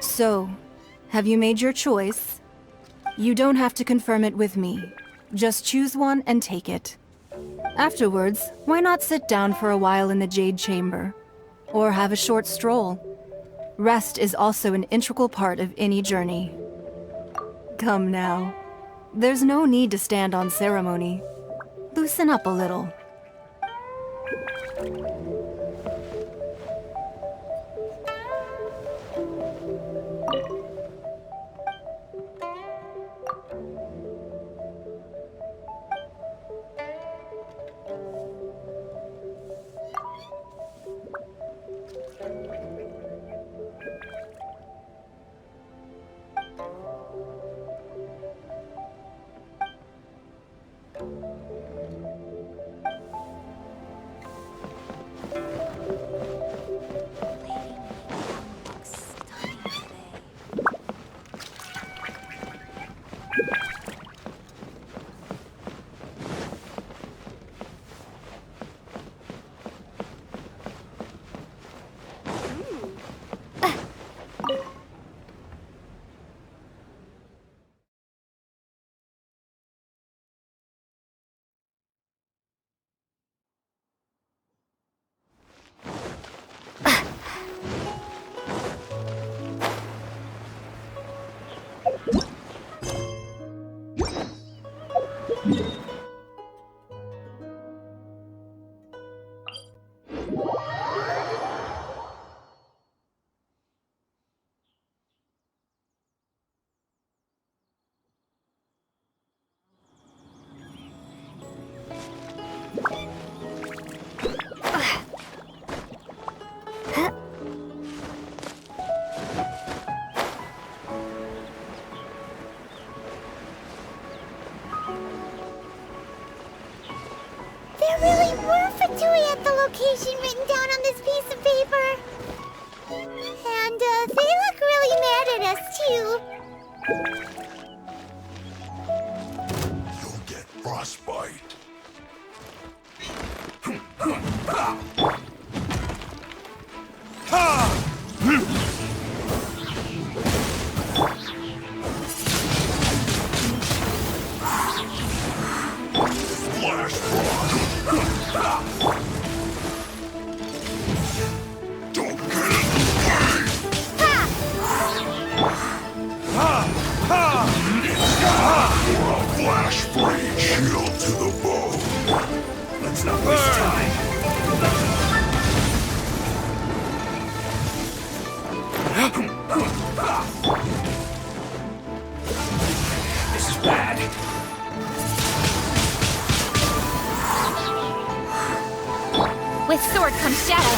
So, have you made your choice? You don't have to confirm it with me. Just choose one and take it. Afterwards, why not sit down for a while in the Jade Chamber? Or have a short stroll? Rest is also an integral part of any journey. Come now. There's no need to stand on ceremony. Loosen up a little. There really were Fatui at the location written down on this piece of paper. And they look really mad at us, too. You'll get frostbite. Flash frost. Don't get in the way. For a flash blade shield to the bone. Let's not waste time. This is bad. With sword comes shadow.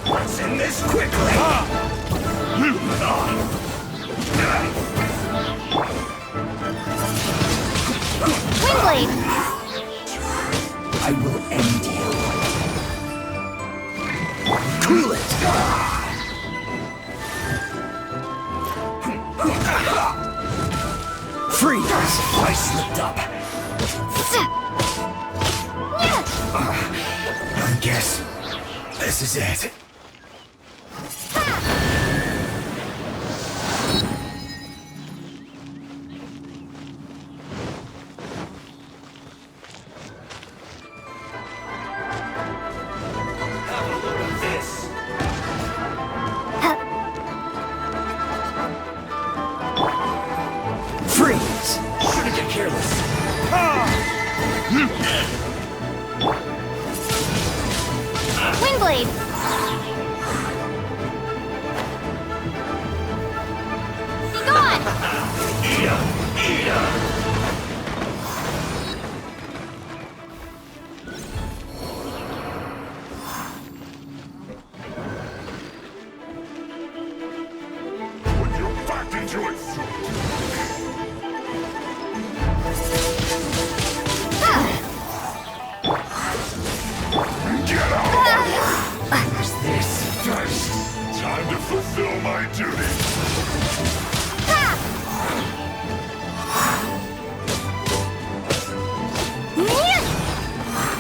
Let's end this quickly. Windblade! I will end you. Cool it. Freeze! I slipped up. I guess this is it. Freeze! Shouldn't get careless. Windblade! Be gone! Eat up! Put your back into it! Get out! Who's this first? Time to fulfill my duty.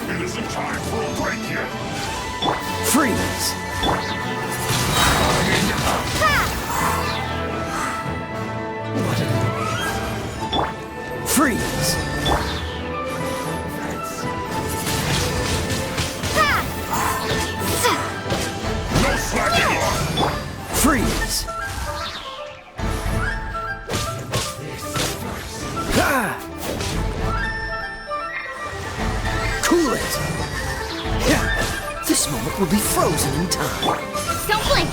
It isn't time for a break yet. Freeze! Freeze! No slacking off! Freeze! Cool it! This moment will be frozen in time. Don't blink!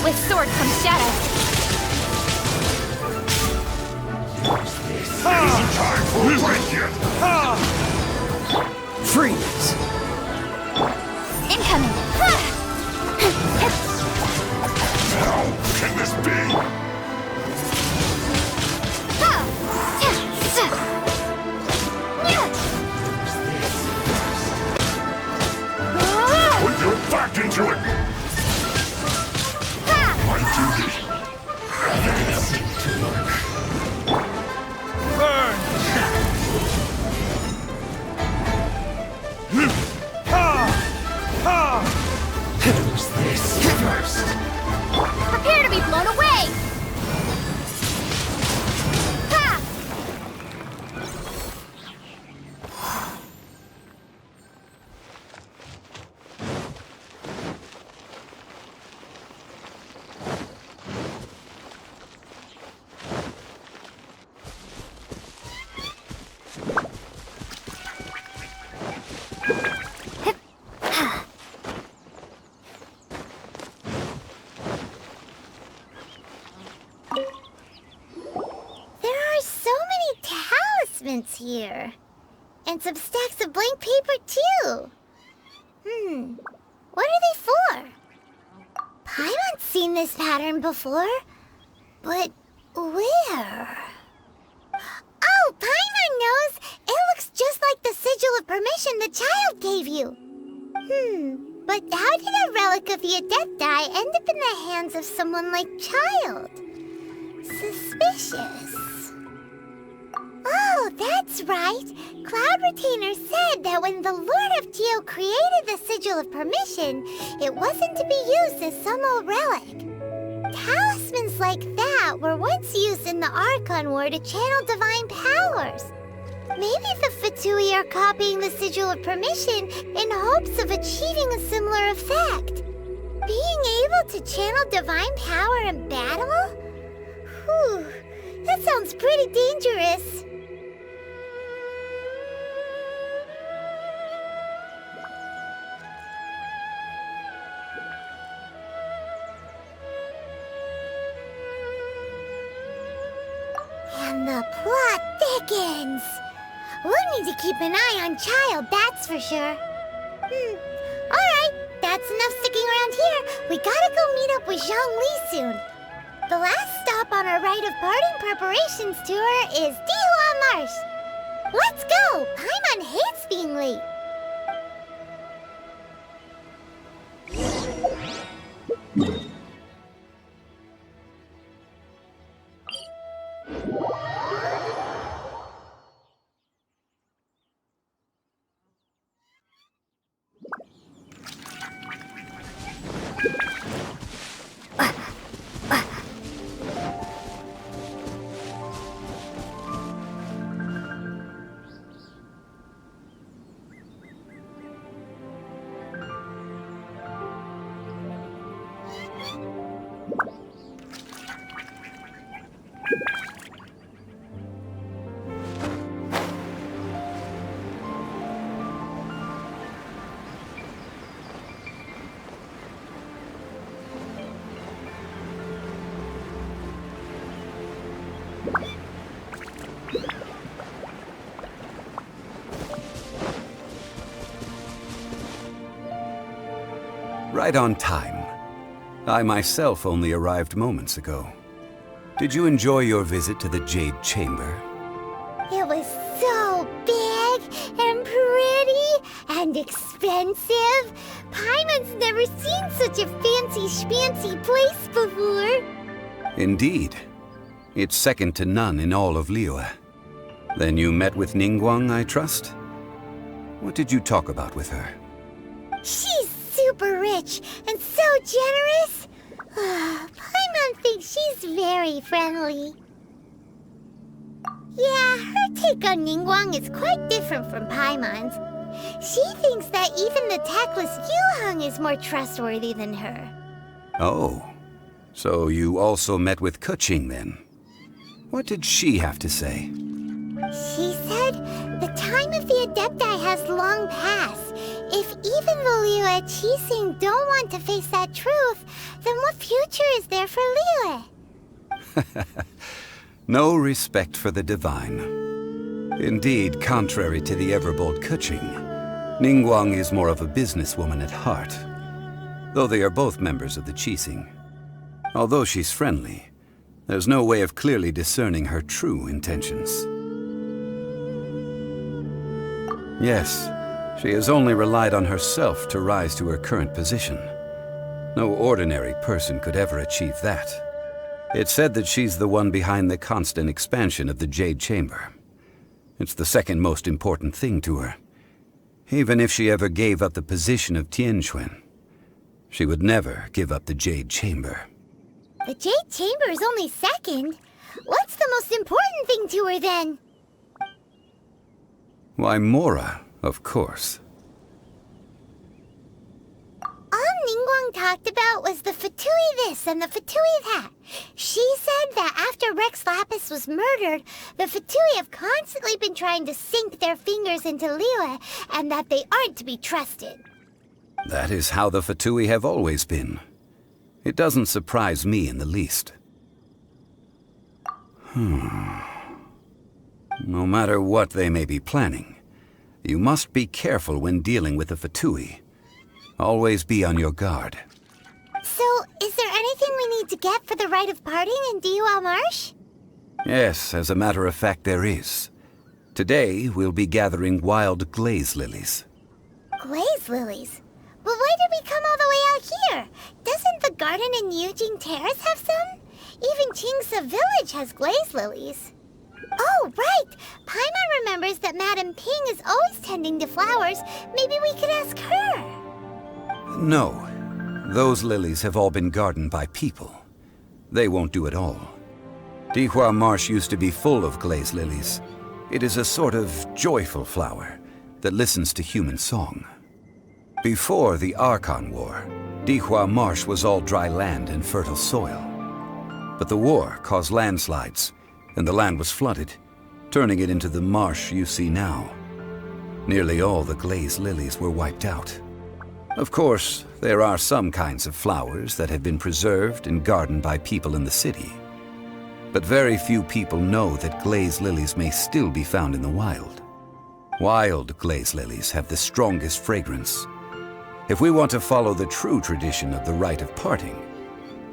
With sword comes shadow. It isn't time for a break yet. Freeze! Incoming! How can this be? Put your back into it! My duty. Burn! Who's this first? Prepare to be blown away! cards here. And some stacks of blank paper, too. What are they for? Paimon's seen this pattern before. But where? Oh, Paimon knows! It looks just like the sigil of permission the child gave you. But how did a relic of the Adepti end up in the hands of someone like Child? Suspicious. Oh, that's right. Cloud Retainer said that when the Lord of Geo created the Sigil of Permission, it wasn't to be used as some old relic. Talismans like that were once used in the Archon War to channel divine powers. Maybe the Fatui are copying the Sigil of Permission in hopes of achieving a similar effect. Being able to channel divine power in battle? Whew, that sounds pretty dangerous. And the plot thickens. We'll need to keep an eye on Child, that's for sure. Alright, that's enough sticking around here. We gotta go meet up with Zhongli soon. The last stop on our rite of parting preparations tour is Dihua Marsh. Let's go! Paimon hates being late. Right on time. I myself only arrived moments ago. Did you enjoy your visit to the Jade Chamber? It was so big and pretty and expensive. Paimon's never seen such a fancy schmancy place before. Indeed. It's second to none in all of Liyue. Then you met with Ningguang, I trust? What did you talk about with her? She's super rich and so generous. Paimon thinks she's very friendly. Yeah, her take on Ningguang is quite different from Paimon's. She thinks that even the tactless Yuheng is more trustworthy than her. Oh, so you also met with Keqing then? What did she have to say? She said the time of the Adepti has long passed. If even the Liyue Qixing don't want to face that truth, then what future is there for Liyue? No respect for the divine. Indeed, contrary to the ever-bold Keqing, Ningguang is more of a businesswoman at heart, though they are both members of the Qixing. Although she's friendly, there's no way of clearly discerning her true intentions. Yes, she has only relied on herself to rise to her current position. No ordinary person could ever achieve that. It's said that she's the one behind the constant expansion of the Jade Chamber. It's the second most important thing to her. Even if she ever gave up the position of Tianquan, she would never give up the Jade Chamber. The Jade Chamber is only second. What's the most important thing to her then? Why, Mora, of course. All Ningguang talked about was the Fatui this and the Fatui that. She said that after Rex Lapis was murdered, the Fatui have constantly been trying to sink their fingers into Liyue, and that they aren't to be trusted. That is how the Fatui have always been. It doesn't surprise me in the least. No matter what they may be planning, you must be careful when dealing with the Fatui. Always be on your guard. So, is there anything we need to get for the rite of parting in Diwa Marsh? Yes, as a matter of fact, there is. Today, we'll be gathering wild glaze lilies. Glaze lilies? But why did we come all the way out here? Doesn't the garden in Yujing Terrace have some? Even Qingsa Village has glaze lilies. Oh, right! Paimon remembers that Madame Ping is always tending to flowers. Maybe we could ask her. No. Those lilies have all been gardened by people. They won't do it all. Dihua Marsh used to be full of glaze lilies. It is a sort of joyful flower that listens to human song. Before the Archon War, Dihua Marsh was all dry land and fertile soil. But the war caused landslides, and the land was flooded, turning it into the marsh you see now. Nearly all the glaze lilies were wiped out. Of course, there are some kinds of flowers that have been preserved and gardened by people in the city. But very few people know that glaze lilies may still be found in the wild. Wild glaze lilies have the strongest fragrance. If we want to follow the true tradition of the rite of parting,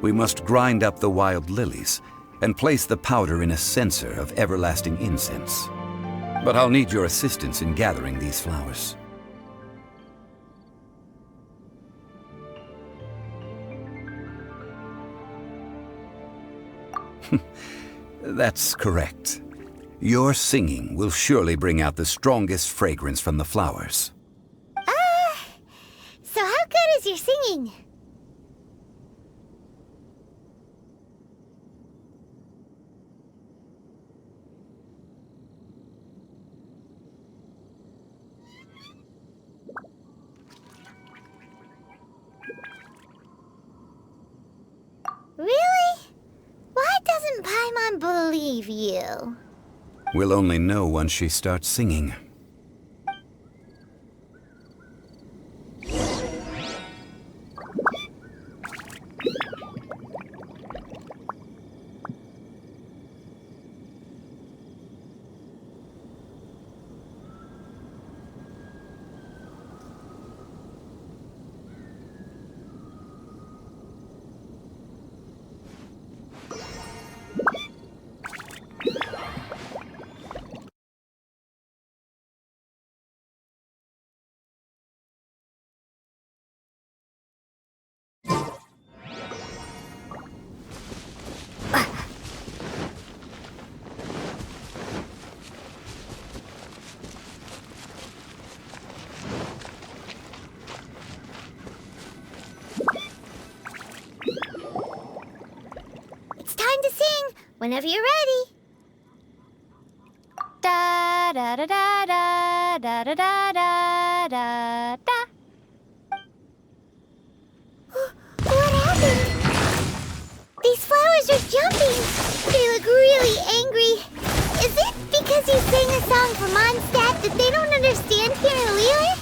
we must grind up the wild lilies and place the powder in a censer of everlasting incense. But I'll need your assistance in gathering these flowers. That's correct. Your singing will surely bring out the strongest fragrance from the flowers. So how good is your singing? Really? Why doesn't Paimon believe you? We'll only know once she starts singing. Whenever you're ready. Da da da da da da da da da da da. What happened? These flowers are jumping. They look really angry. Is it because you sang a song for Mondstadt that they don't understand here in Liyue?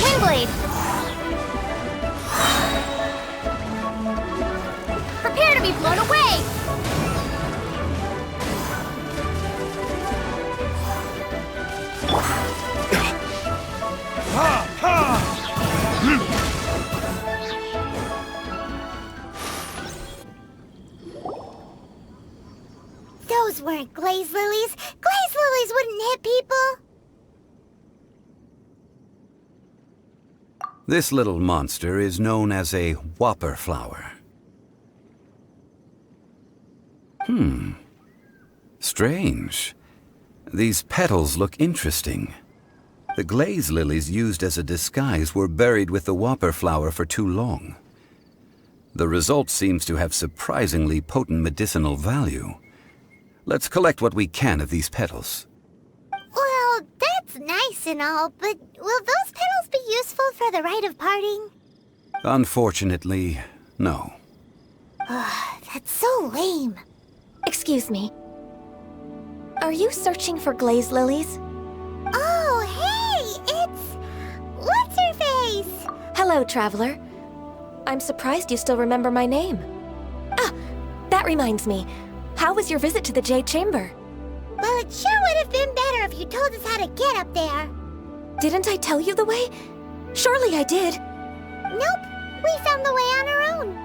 Windblade! Prepare to be blown away! Those weren't glaze lilies. Glaze lilies wouldn't hit people. This little monster is known as a whopper flower. Strange. These petals look interesting. The glaze lilies used as a disguise were buried with the whopper flower for too long. The result seems to have surprisingly potent medicinal value. Let's collect what we can of these petals. Well, that's nice and all, but will those petals be useful for the rite of parting? Unfortunately, no. That's so lame. Excuse me. Are you searching for glaze lilies? Oh, hey! It's... What's-her-face? Hello, traveler. I'm surprised you still remember my name. Ah, that reminds me. How was your visit to the Jade Chamber? Well, it sure would have been better if you told us how to get up there. Didn't I tell you the way? Surely I did. Nope, we found the way on our own.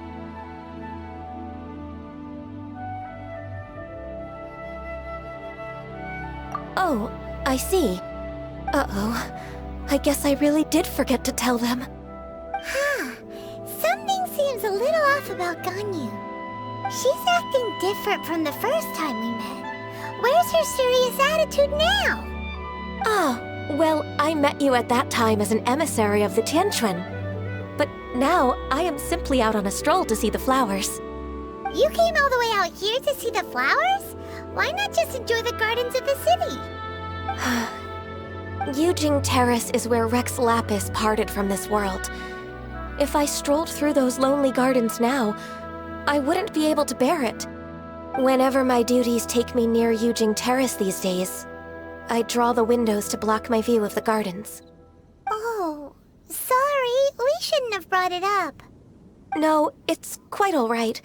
Oh, I see. Uh-oh. I guess I really did forget to tell them. Huh. Something seems a little off about Ganyu. She's acting different from the first time we met. Where's her serious attitude now? Ah, well, I met you at that time as an emissary of the Tianquan. But now, I am simply out on a stroll to see the flowers. You came all the way out here to see the flowers? Why not just enjoy the gardens of the city? Yujing Terrace is where Rex Lapis parted from this world. If I strolled through those lonely gardens now, I wouldn't be able to bear it. Whenever my duties take me near Yujing Terrace these days, I draw the windows to block my view of the gardens. Oh, sorry, we shouldn't have brought it up. No, it's quite all right.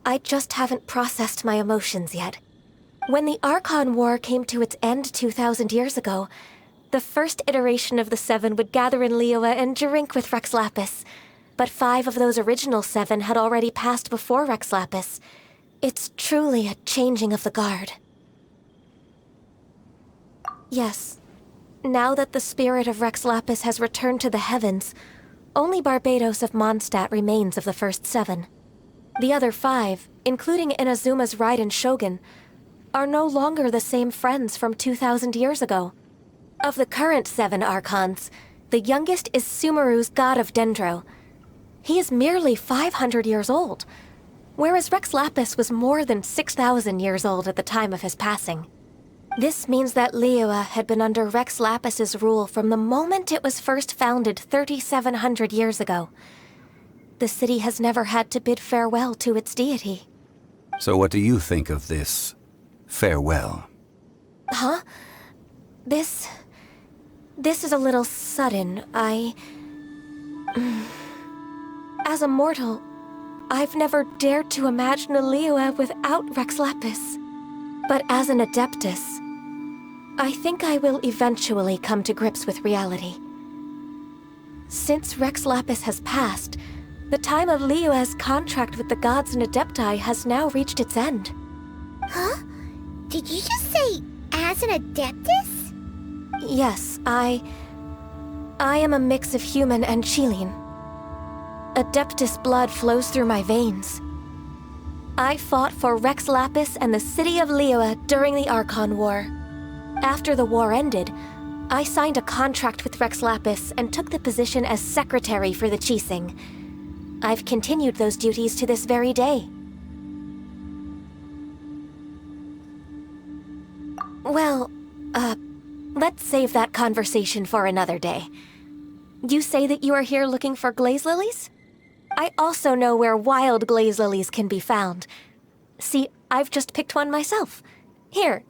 I just haven't processed my emotions yet. When the Archon War came to its end 2,000 years ago, the first iteration of the Seven would gather in Liyue and drink with Rex Lapis. But 5 of those original 7 had already passed before Rex Lapis. It's truly a changing of the guard. Yes. Now that the spirit of Rex Lapis has returned to the heavens, only Barbados of Mondstadt remains of the first 7. The other 5, including Inazuma's Raiden Shogun, are no longer the same friends from 2,000 years ago. Of the current 7 Archons, the youngest is Sumeru's God of Dendro. He is merely 500 years old, whereas Rex Lapis was more than 6,000 years old at the time of his passing. This means that Liyue had been under Rex Lapis's rule from the moment it was first founded 3,700 years ago. The city has never had to bid farewell to its deity. So what do you think of this farewell? Huh? This is a little sudden. As a mortal, I've never dared to imagine a Liyue without Rex Lapis. But as an Adeptus, I think I will eventually come to grips with reality. Since Rex Lapis has passed, the time of Liyue's contract with the gods and Adepti has now reached its end. Huh? Did you just say, as an Adeptus? Yes, I am a mix of human and Qilin. Adeptus blood flows through my veins. I fought for Rex Lapis and the city of Liyue during the Archon War. After the war ended, I signed a contract with Rex Lapis and took the position as secretary for the Qixing. I've continued those duties to this very day. Well, let's save that conversation for another day. You say that you are here looking for glaze lilies? I also know where wild glaze lilies can be found. See, I've just picked one myself. Here,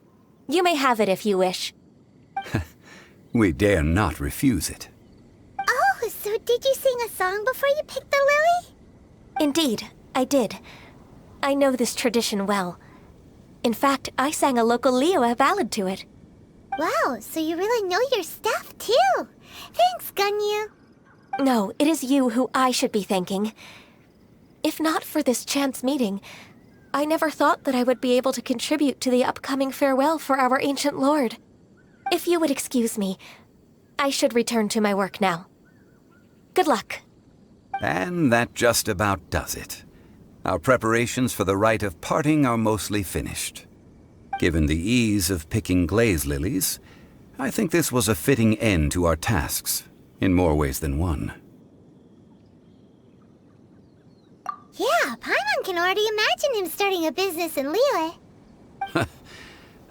you may have it if you wish. We dare not refuse it. Oh, so did you sing a song before you picked the lily? Indeed, I did. I know this tradition well. In fact, I sang a local Liyue ballad to it. Wow, so you really know your stuff, too. Thanks, Ganyu. No, it is you who I should be thanking. If not for this chance meeting, I never thought that I would be able to contribute to the upcoming farewell for our ancient lord. If you would excuse me, I should return to my work now. Good luck. And that just about does it. Our preparations for the rite of parting are mostly finished. Given the ease of picking glaze lilies, I think this was a fitting end to our tasks, in more ways than one. Yeah, Paimon can already imagine him starting a business in Liyue.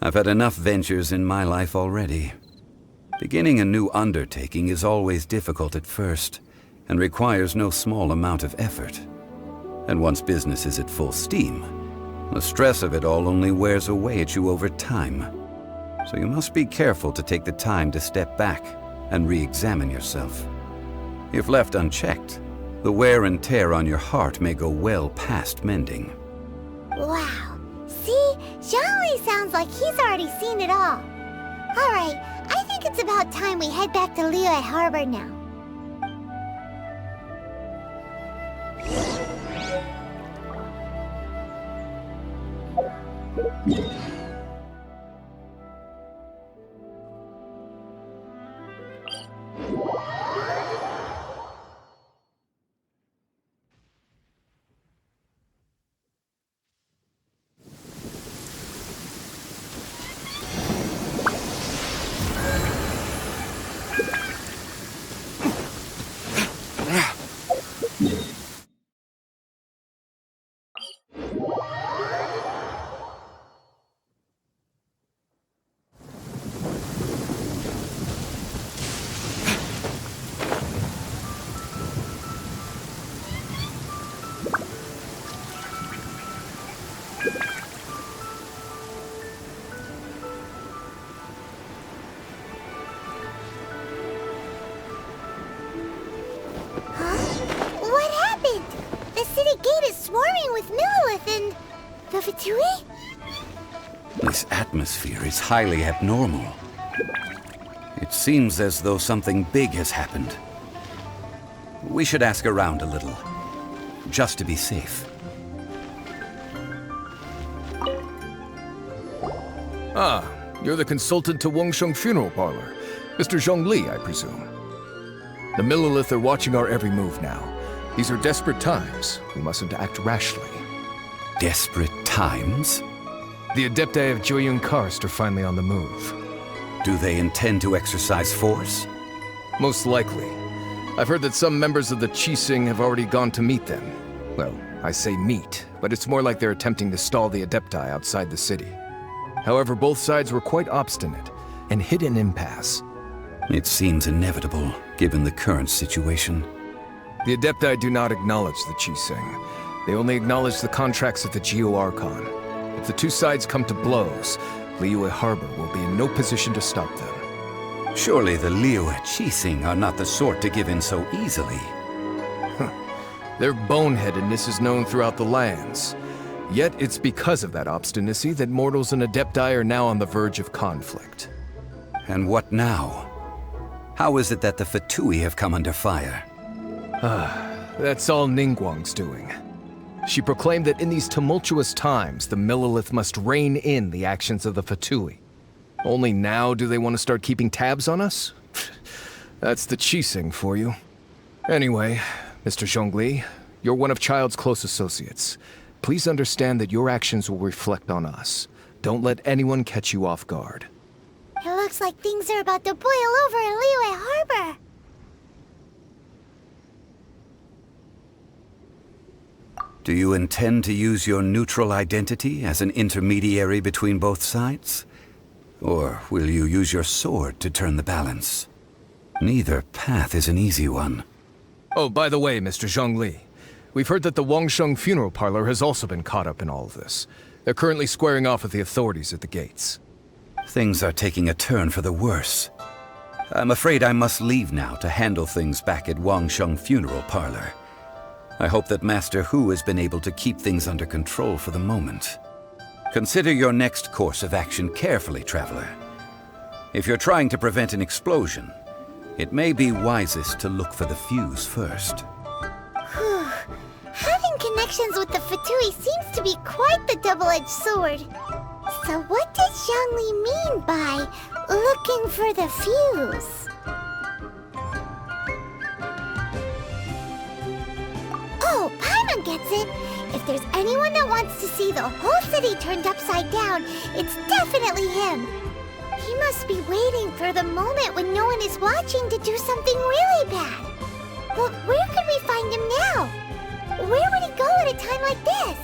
I've had enough ventures in my life already. Beginning a new undertaking is always difficult at first, and requires no small amount of effort. And once business is at full steam, the stress of it all only wears away at you over time. So you must be careful to take the time to step back and re-examine yourself. If left unchecked, the wear and tear on your heart may go well past mending. Wow. See? Zhongli sounds like he's already seen it all. Alright, I think it's about time we head back to Liyue Harbor now. This atmosphere is highly abnormal. It seems as though something big has happened. We should ask around a little, just to be safe. Ah, you're the consultant to Wangsheng Funeral Parlor. Mr. Zhongli, I presume. The Millilith are watching our every move now. These are desperate times. We mustn't act rashly. Desperate times? The Adepti of Joyun Karst are finally on the move. Do they intend to exercise force? Most likely. I've heard that some members of the Qixing have already gone to meet them. Well, I say meet, but it's more like they're attempting to stall the Adepti outside the city. However, both sides were quite obstinate and hit an impasse. It seems inevitable, given the current situation. The Adepti do not acknowledge the Qixing. They only acknowledge the contracts of the Geo-Archon. If the two sides come to blows, Liyue Harbor will be in no position to stop them. Surely the Liyue Qixing are not the sort to give in so easily. Their boneheadedness is known throughout the lands. Yet it's because of that obstinacy that mortals and Adepti are now on the verge of conflict. And what now? How is it that the Fatui have come under fire? That's all Ningguang's doing. She proclaimed that in these tumultuous times, the Millilith must rein in the actions of the Fatui. Only now do they want to start keeping tabs on us? That's the Qixing for you. Anyway, Mr. Zhongli, you're one of Child's close associates. Please understand that your actions will reflect on us. Don't let anyone catch you off guard. It looks like things are about to boil over in Liyue Harbor. Do you intend to use your neutral identity as an intermediary between both sides? Or will you use your sword to turn the balance? Neither path is an easy one. Oh, by the way, Mr. Zhongli, we've heard that the Wangsheng Funeral Parlor has also been caught up in all of this. They're currently squaring off with the authorities at the gates. Things are taking a turn for the worse. I'm afraid I must leave now to handle things back at Wangsheng Funeral Parlor. I hope that Master Hu has been able to keep things under control for the moment. Consider your next course of action carefully, Traveler. If you're trying to prevent an explosion, it may be wisest to look for the fuse first. Whew. Having connections with the Fatui seems to be quite the double-edged sword. So what does Zhongli mean by looking for the fuse? Oh, Paimon gets it! If there's anyone that wants to see the whole city turned upside down, it's definitely him! He must be waiting for the moment when no one is watching to do something really bad. But where could we find him now? Where would he go at a time like this?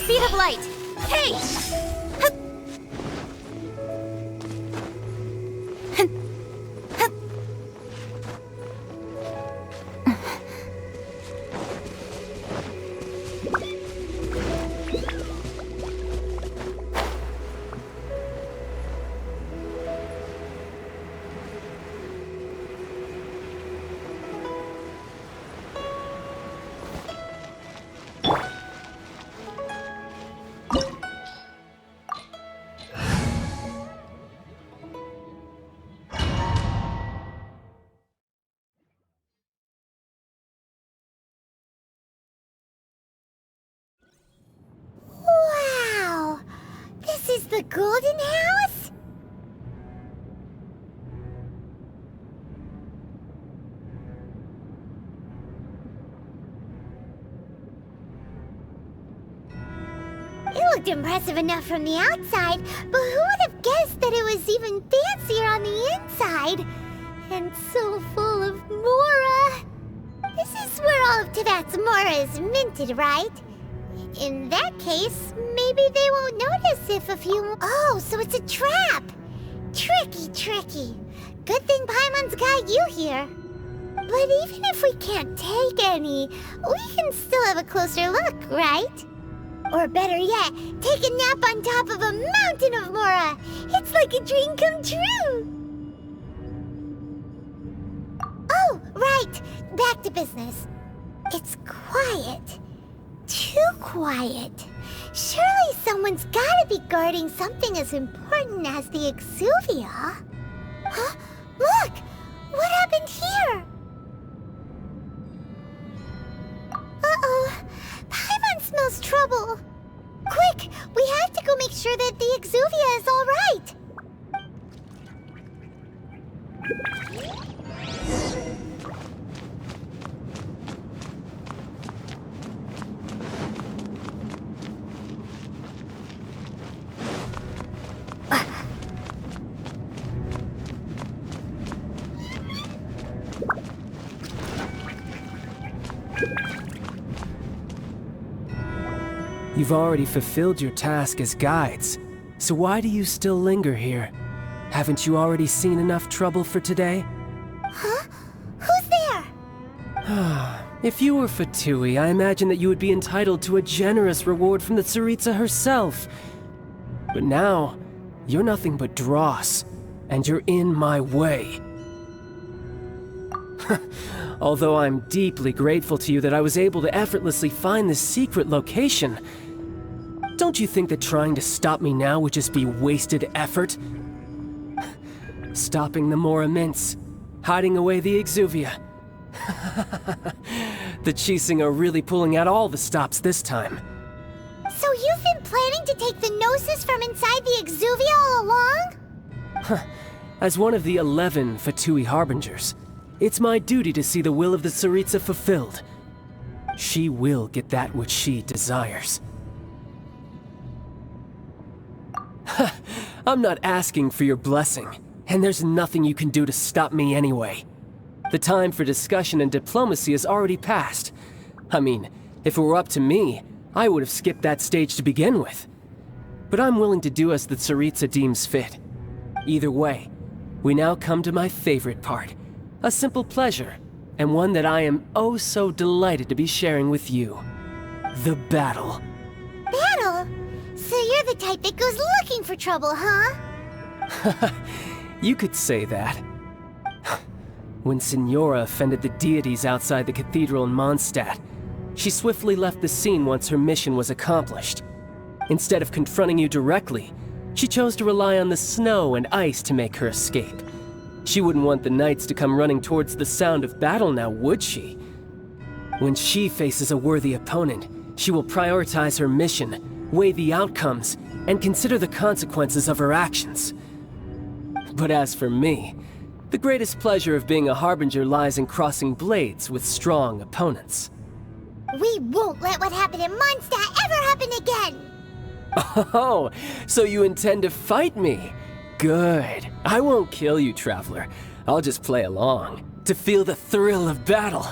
Speed of light! Hey! Wow! This is the Golden House? It looked impressive enough from the outside, but who would have guessed that it was even fancier on the inside? And so full of Mora! This is where all of Teyvat's Mora is minted, right? In that case, maybe they won't notice if a few... Oh, so it's a trap! Tricky, tricky. Good thing Paimon's got you here. But even if we can't take any, we can still have a closer look, right? Or better yet, take a nap on top of a mountain of Mora! It's like a dream come true! Oh, right! Back to business. It's quiet. Too quiet. Surely someone's gotta be guarding something as important as the Exuvia. Huh? Look! What happened here? Uh-oh. Paimon smells trouble. Quick! We have to go make sure that the Exuvia is all right. You've already fulfilled your task as guides, so why do you still linger here? Haven't you already seen enough trouble for today? Huh? Who's there? If you were Fatui, I imagine that you would be entitled to a generous reward from the Tsaritsa herself. But now, you're nothing but dross, and you're in my way. Although I'm deeply grateful to you that I was able to effortlessly find this secret location, don't you think that trying to stop me now would just be wasted effort? Stopping the Mora Mints, hiding away the Exuvia. The Chising are really pulling out all the stops this time. So you've been planning to take the Gnosis from inside the Exuvia all along? As one of the 11 Fatui Harbingers, it's my duty to see the will of the Tsaritsa fulfilled. She will get that which she desires. I'm not asking for your blessing, and there's nothing you can do to stop me anyway. The time for discussion and diplomacy has already passed. I mean, if it were up to me, I would have skipped that stage to begin with. But I'm willing to do as the Tsaritsa deems fit. Either way, we now come to my favorite part. A simple pleasure, and one that I am oh so delighted to be sharing with you. The battle. Battle? So you're the type that goes looking for trouble, huh? You could say that. When Signora offended the deities outside the cathedral in Mondstadt, she swiftly left the scene once her mission was accomplished. Instead of confronting you directly, she chose to rely on the snow and ice to make her escape. She wouldn't want the knights to come running towards the sound of battle now, would she? When she faces a worthy opponent, she will prioritize her mission, weigh the outcomes, and consider the consequences of her actions. But as for me, the greatest pleasure of being a harbinger lies in crossing blades with strong opponents. We won't let what happened in Mondstadt ever happen again! Oh, so you intend to fight me? Good. I won't kill you, Traveler. I'll just play along, to feel the thrill of battle.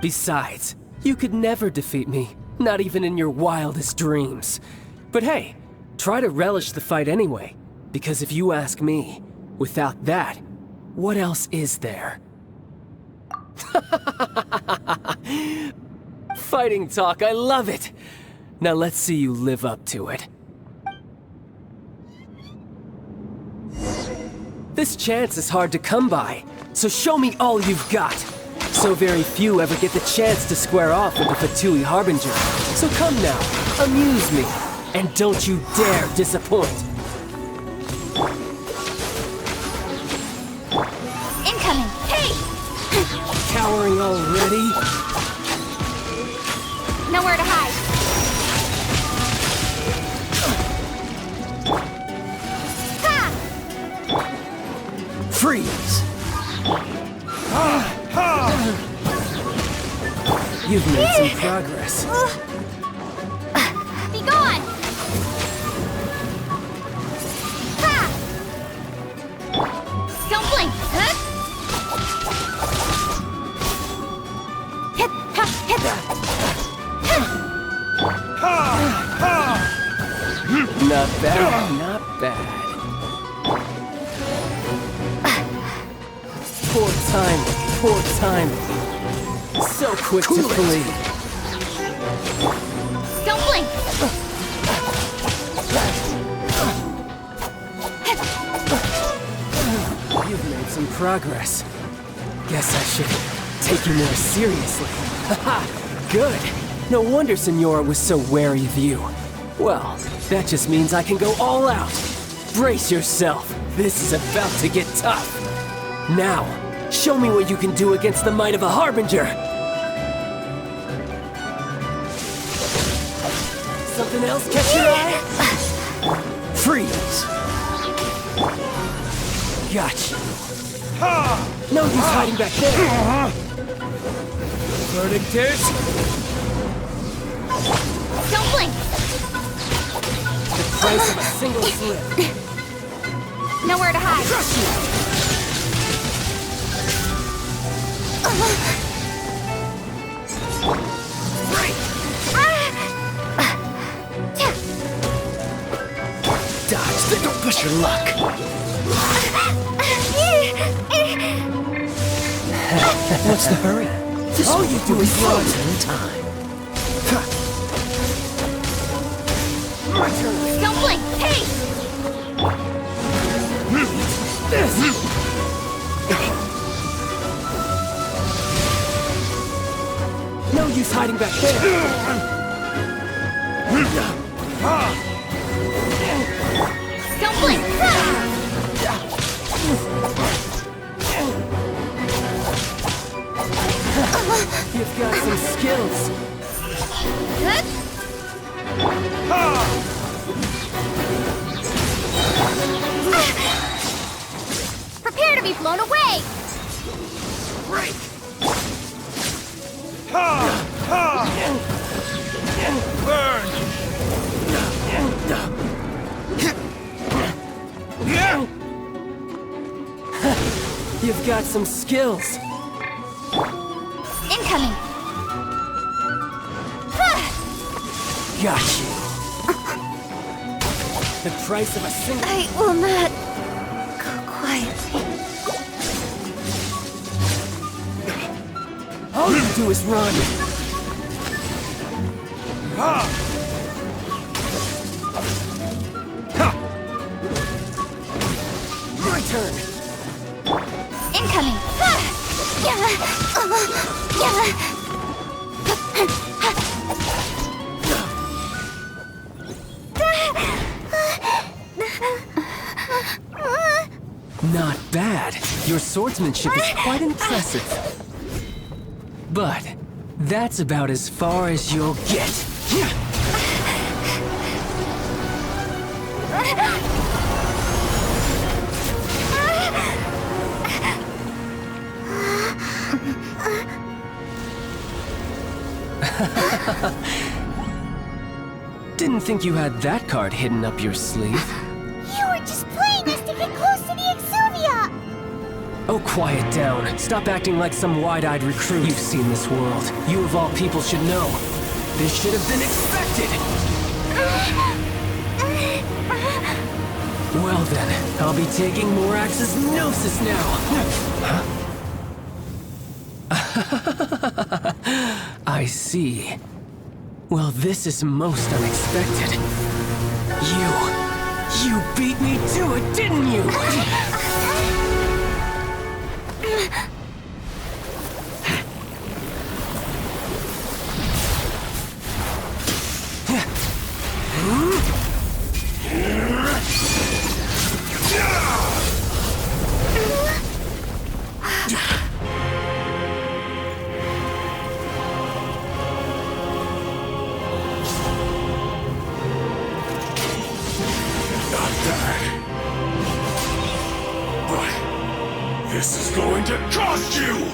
Besides, you could never defeat me, not even in your wildest dreams. But hey, try to relish the fight anyway, because if you ask me, without that, what else is there? Fighting talk, I love it! Now let's see you live up to it. This chance is hard to come by, so show me all you've got. So very few ever get the chance to square off with the Fatui Harbinger. So come now, amuse me, and don't you dare disappoint. Incoming! Hey! Cowering already? Nowhere to hide. Freeze! You've made some progress. Be gone! Don't blink! Hit! Hit! Not bad, not bad. Poor timing. So quick to flee. Don't blink! You've made some progress. Guess I should take you more seriously. Haha, good. No wonder Senora was so wary of you. Well, that just means I can go all out. Brace yourself. This is about to get tough. Now, show me what you can do against the might of a Harbinger! Something else catch your eye? Freeze! Gotcha. No use hiding back there! Verdict is... Don't blink! The price of a single slip. Nowhere to hide. Trust you! Dodge, then don't push your luck. What's the hurry? All you do is run in time. My turn. Don't blink! Hey! No use hiding back there. Don't blink! You've got some skills. Prepare to be blown away! Break! Burn! You've got some skills. Incoming! Got you. The price of a single... I will not go quietly. All you do is run. My turn. Incoming! Not bad. Your swordsmanship is quite impressive. But that's about as far as you'll get. Didn't think you had that card hidden up your sleeve. You were just playing us to get close to the Exuvia! Oh, quiet down. Stop acting like some wide-eyed recruit. You've seen this world. You of all people should know. This should have been expected! Well then, I'll be taking Morax's Gnosis now! I see. Well, this is most unexpected. You beat me to it, didn't you? This is going to cost you!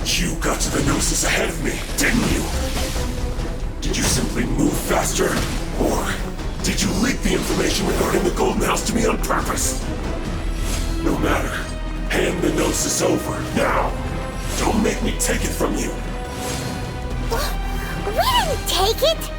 You got to the Gnosis ahead of me, didn't you? Did you simply move faster? Or did you leak the information regarding the Golden House to me on purpose? No matter. Hand the Gnosis over, now! Don't make me take it from you! We didn't take it!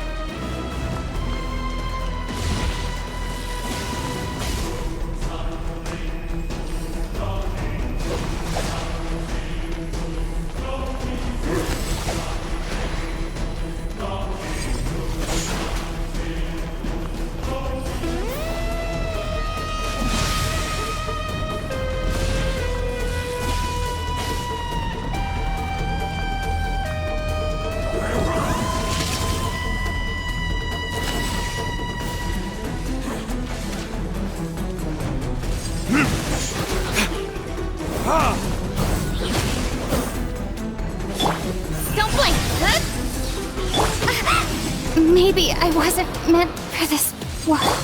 Don't blink! Maybe I wasn't meant for this world.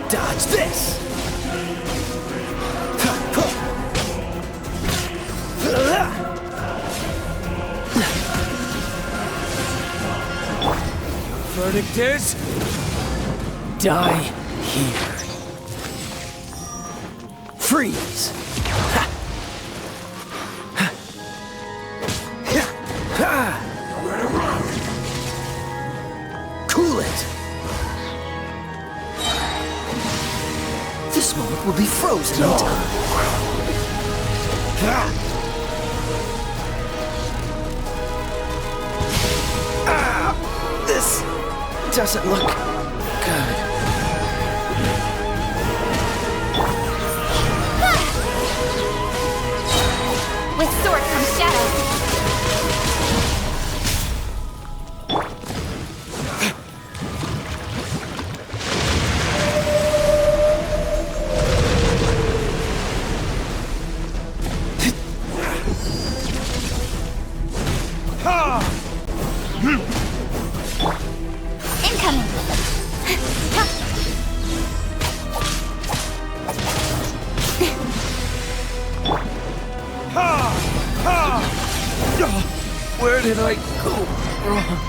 Dodge this! Verdict is... die here. Freeze! Cool it! This moment will be frozen in time. This doesn't look good. With sword from Shadow. Incoming! Where did I go wrong?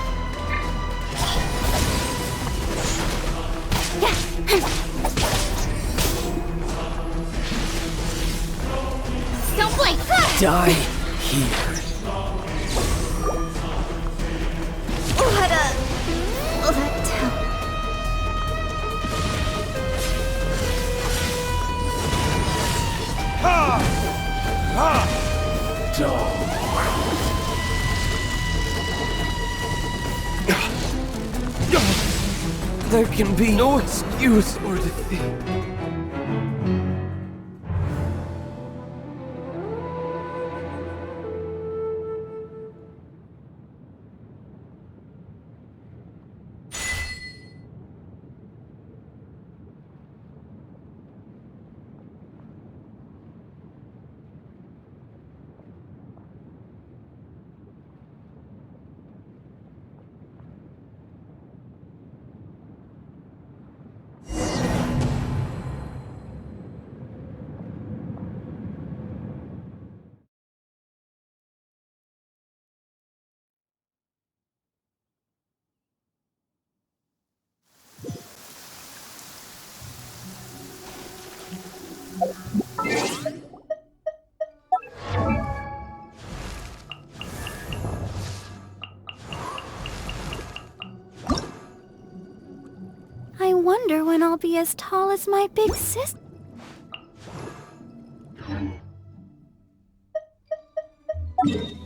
Don't blink! Die here. What a letdown. There can be no excuse or defeat. I wonder when I'll be as tall as my big sister. You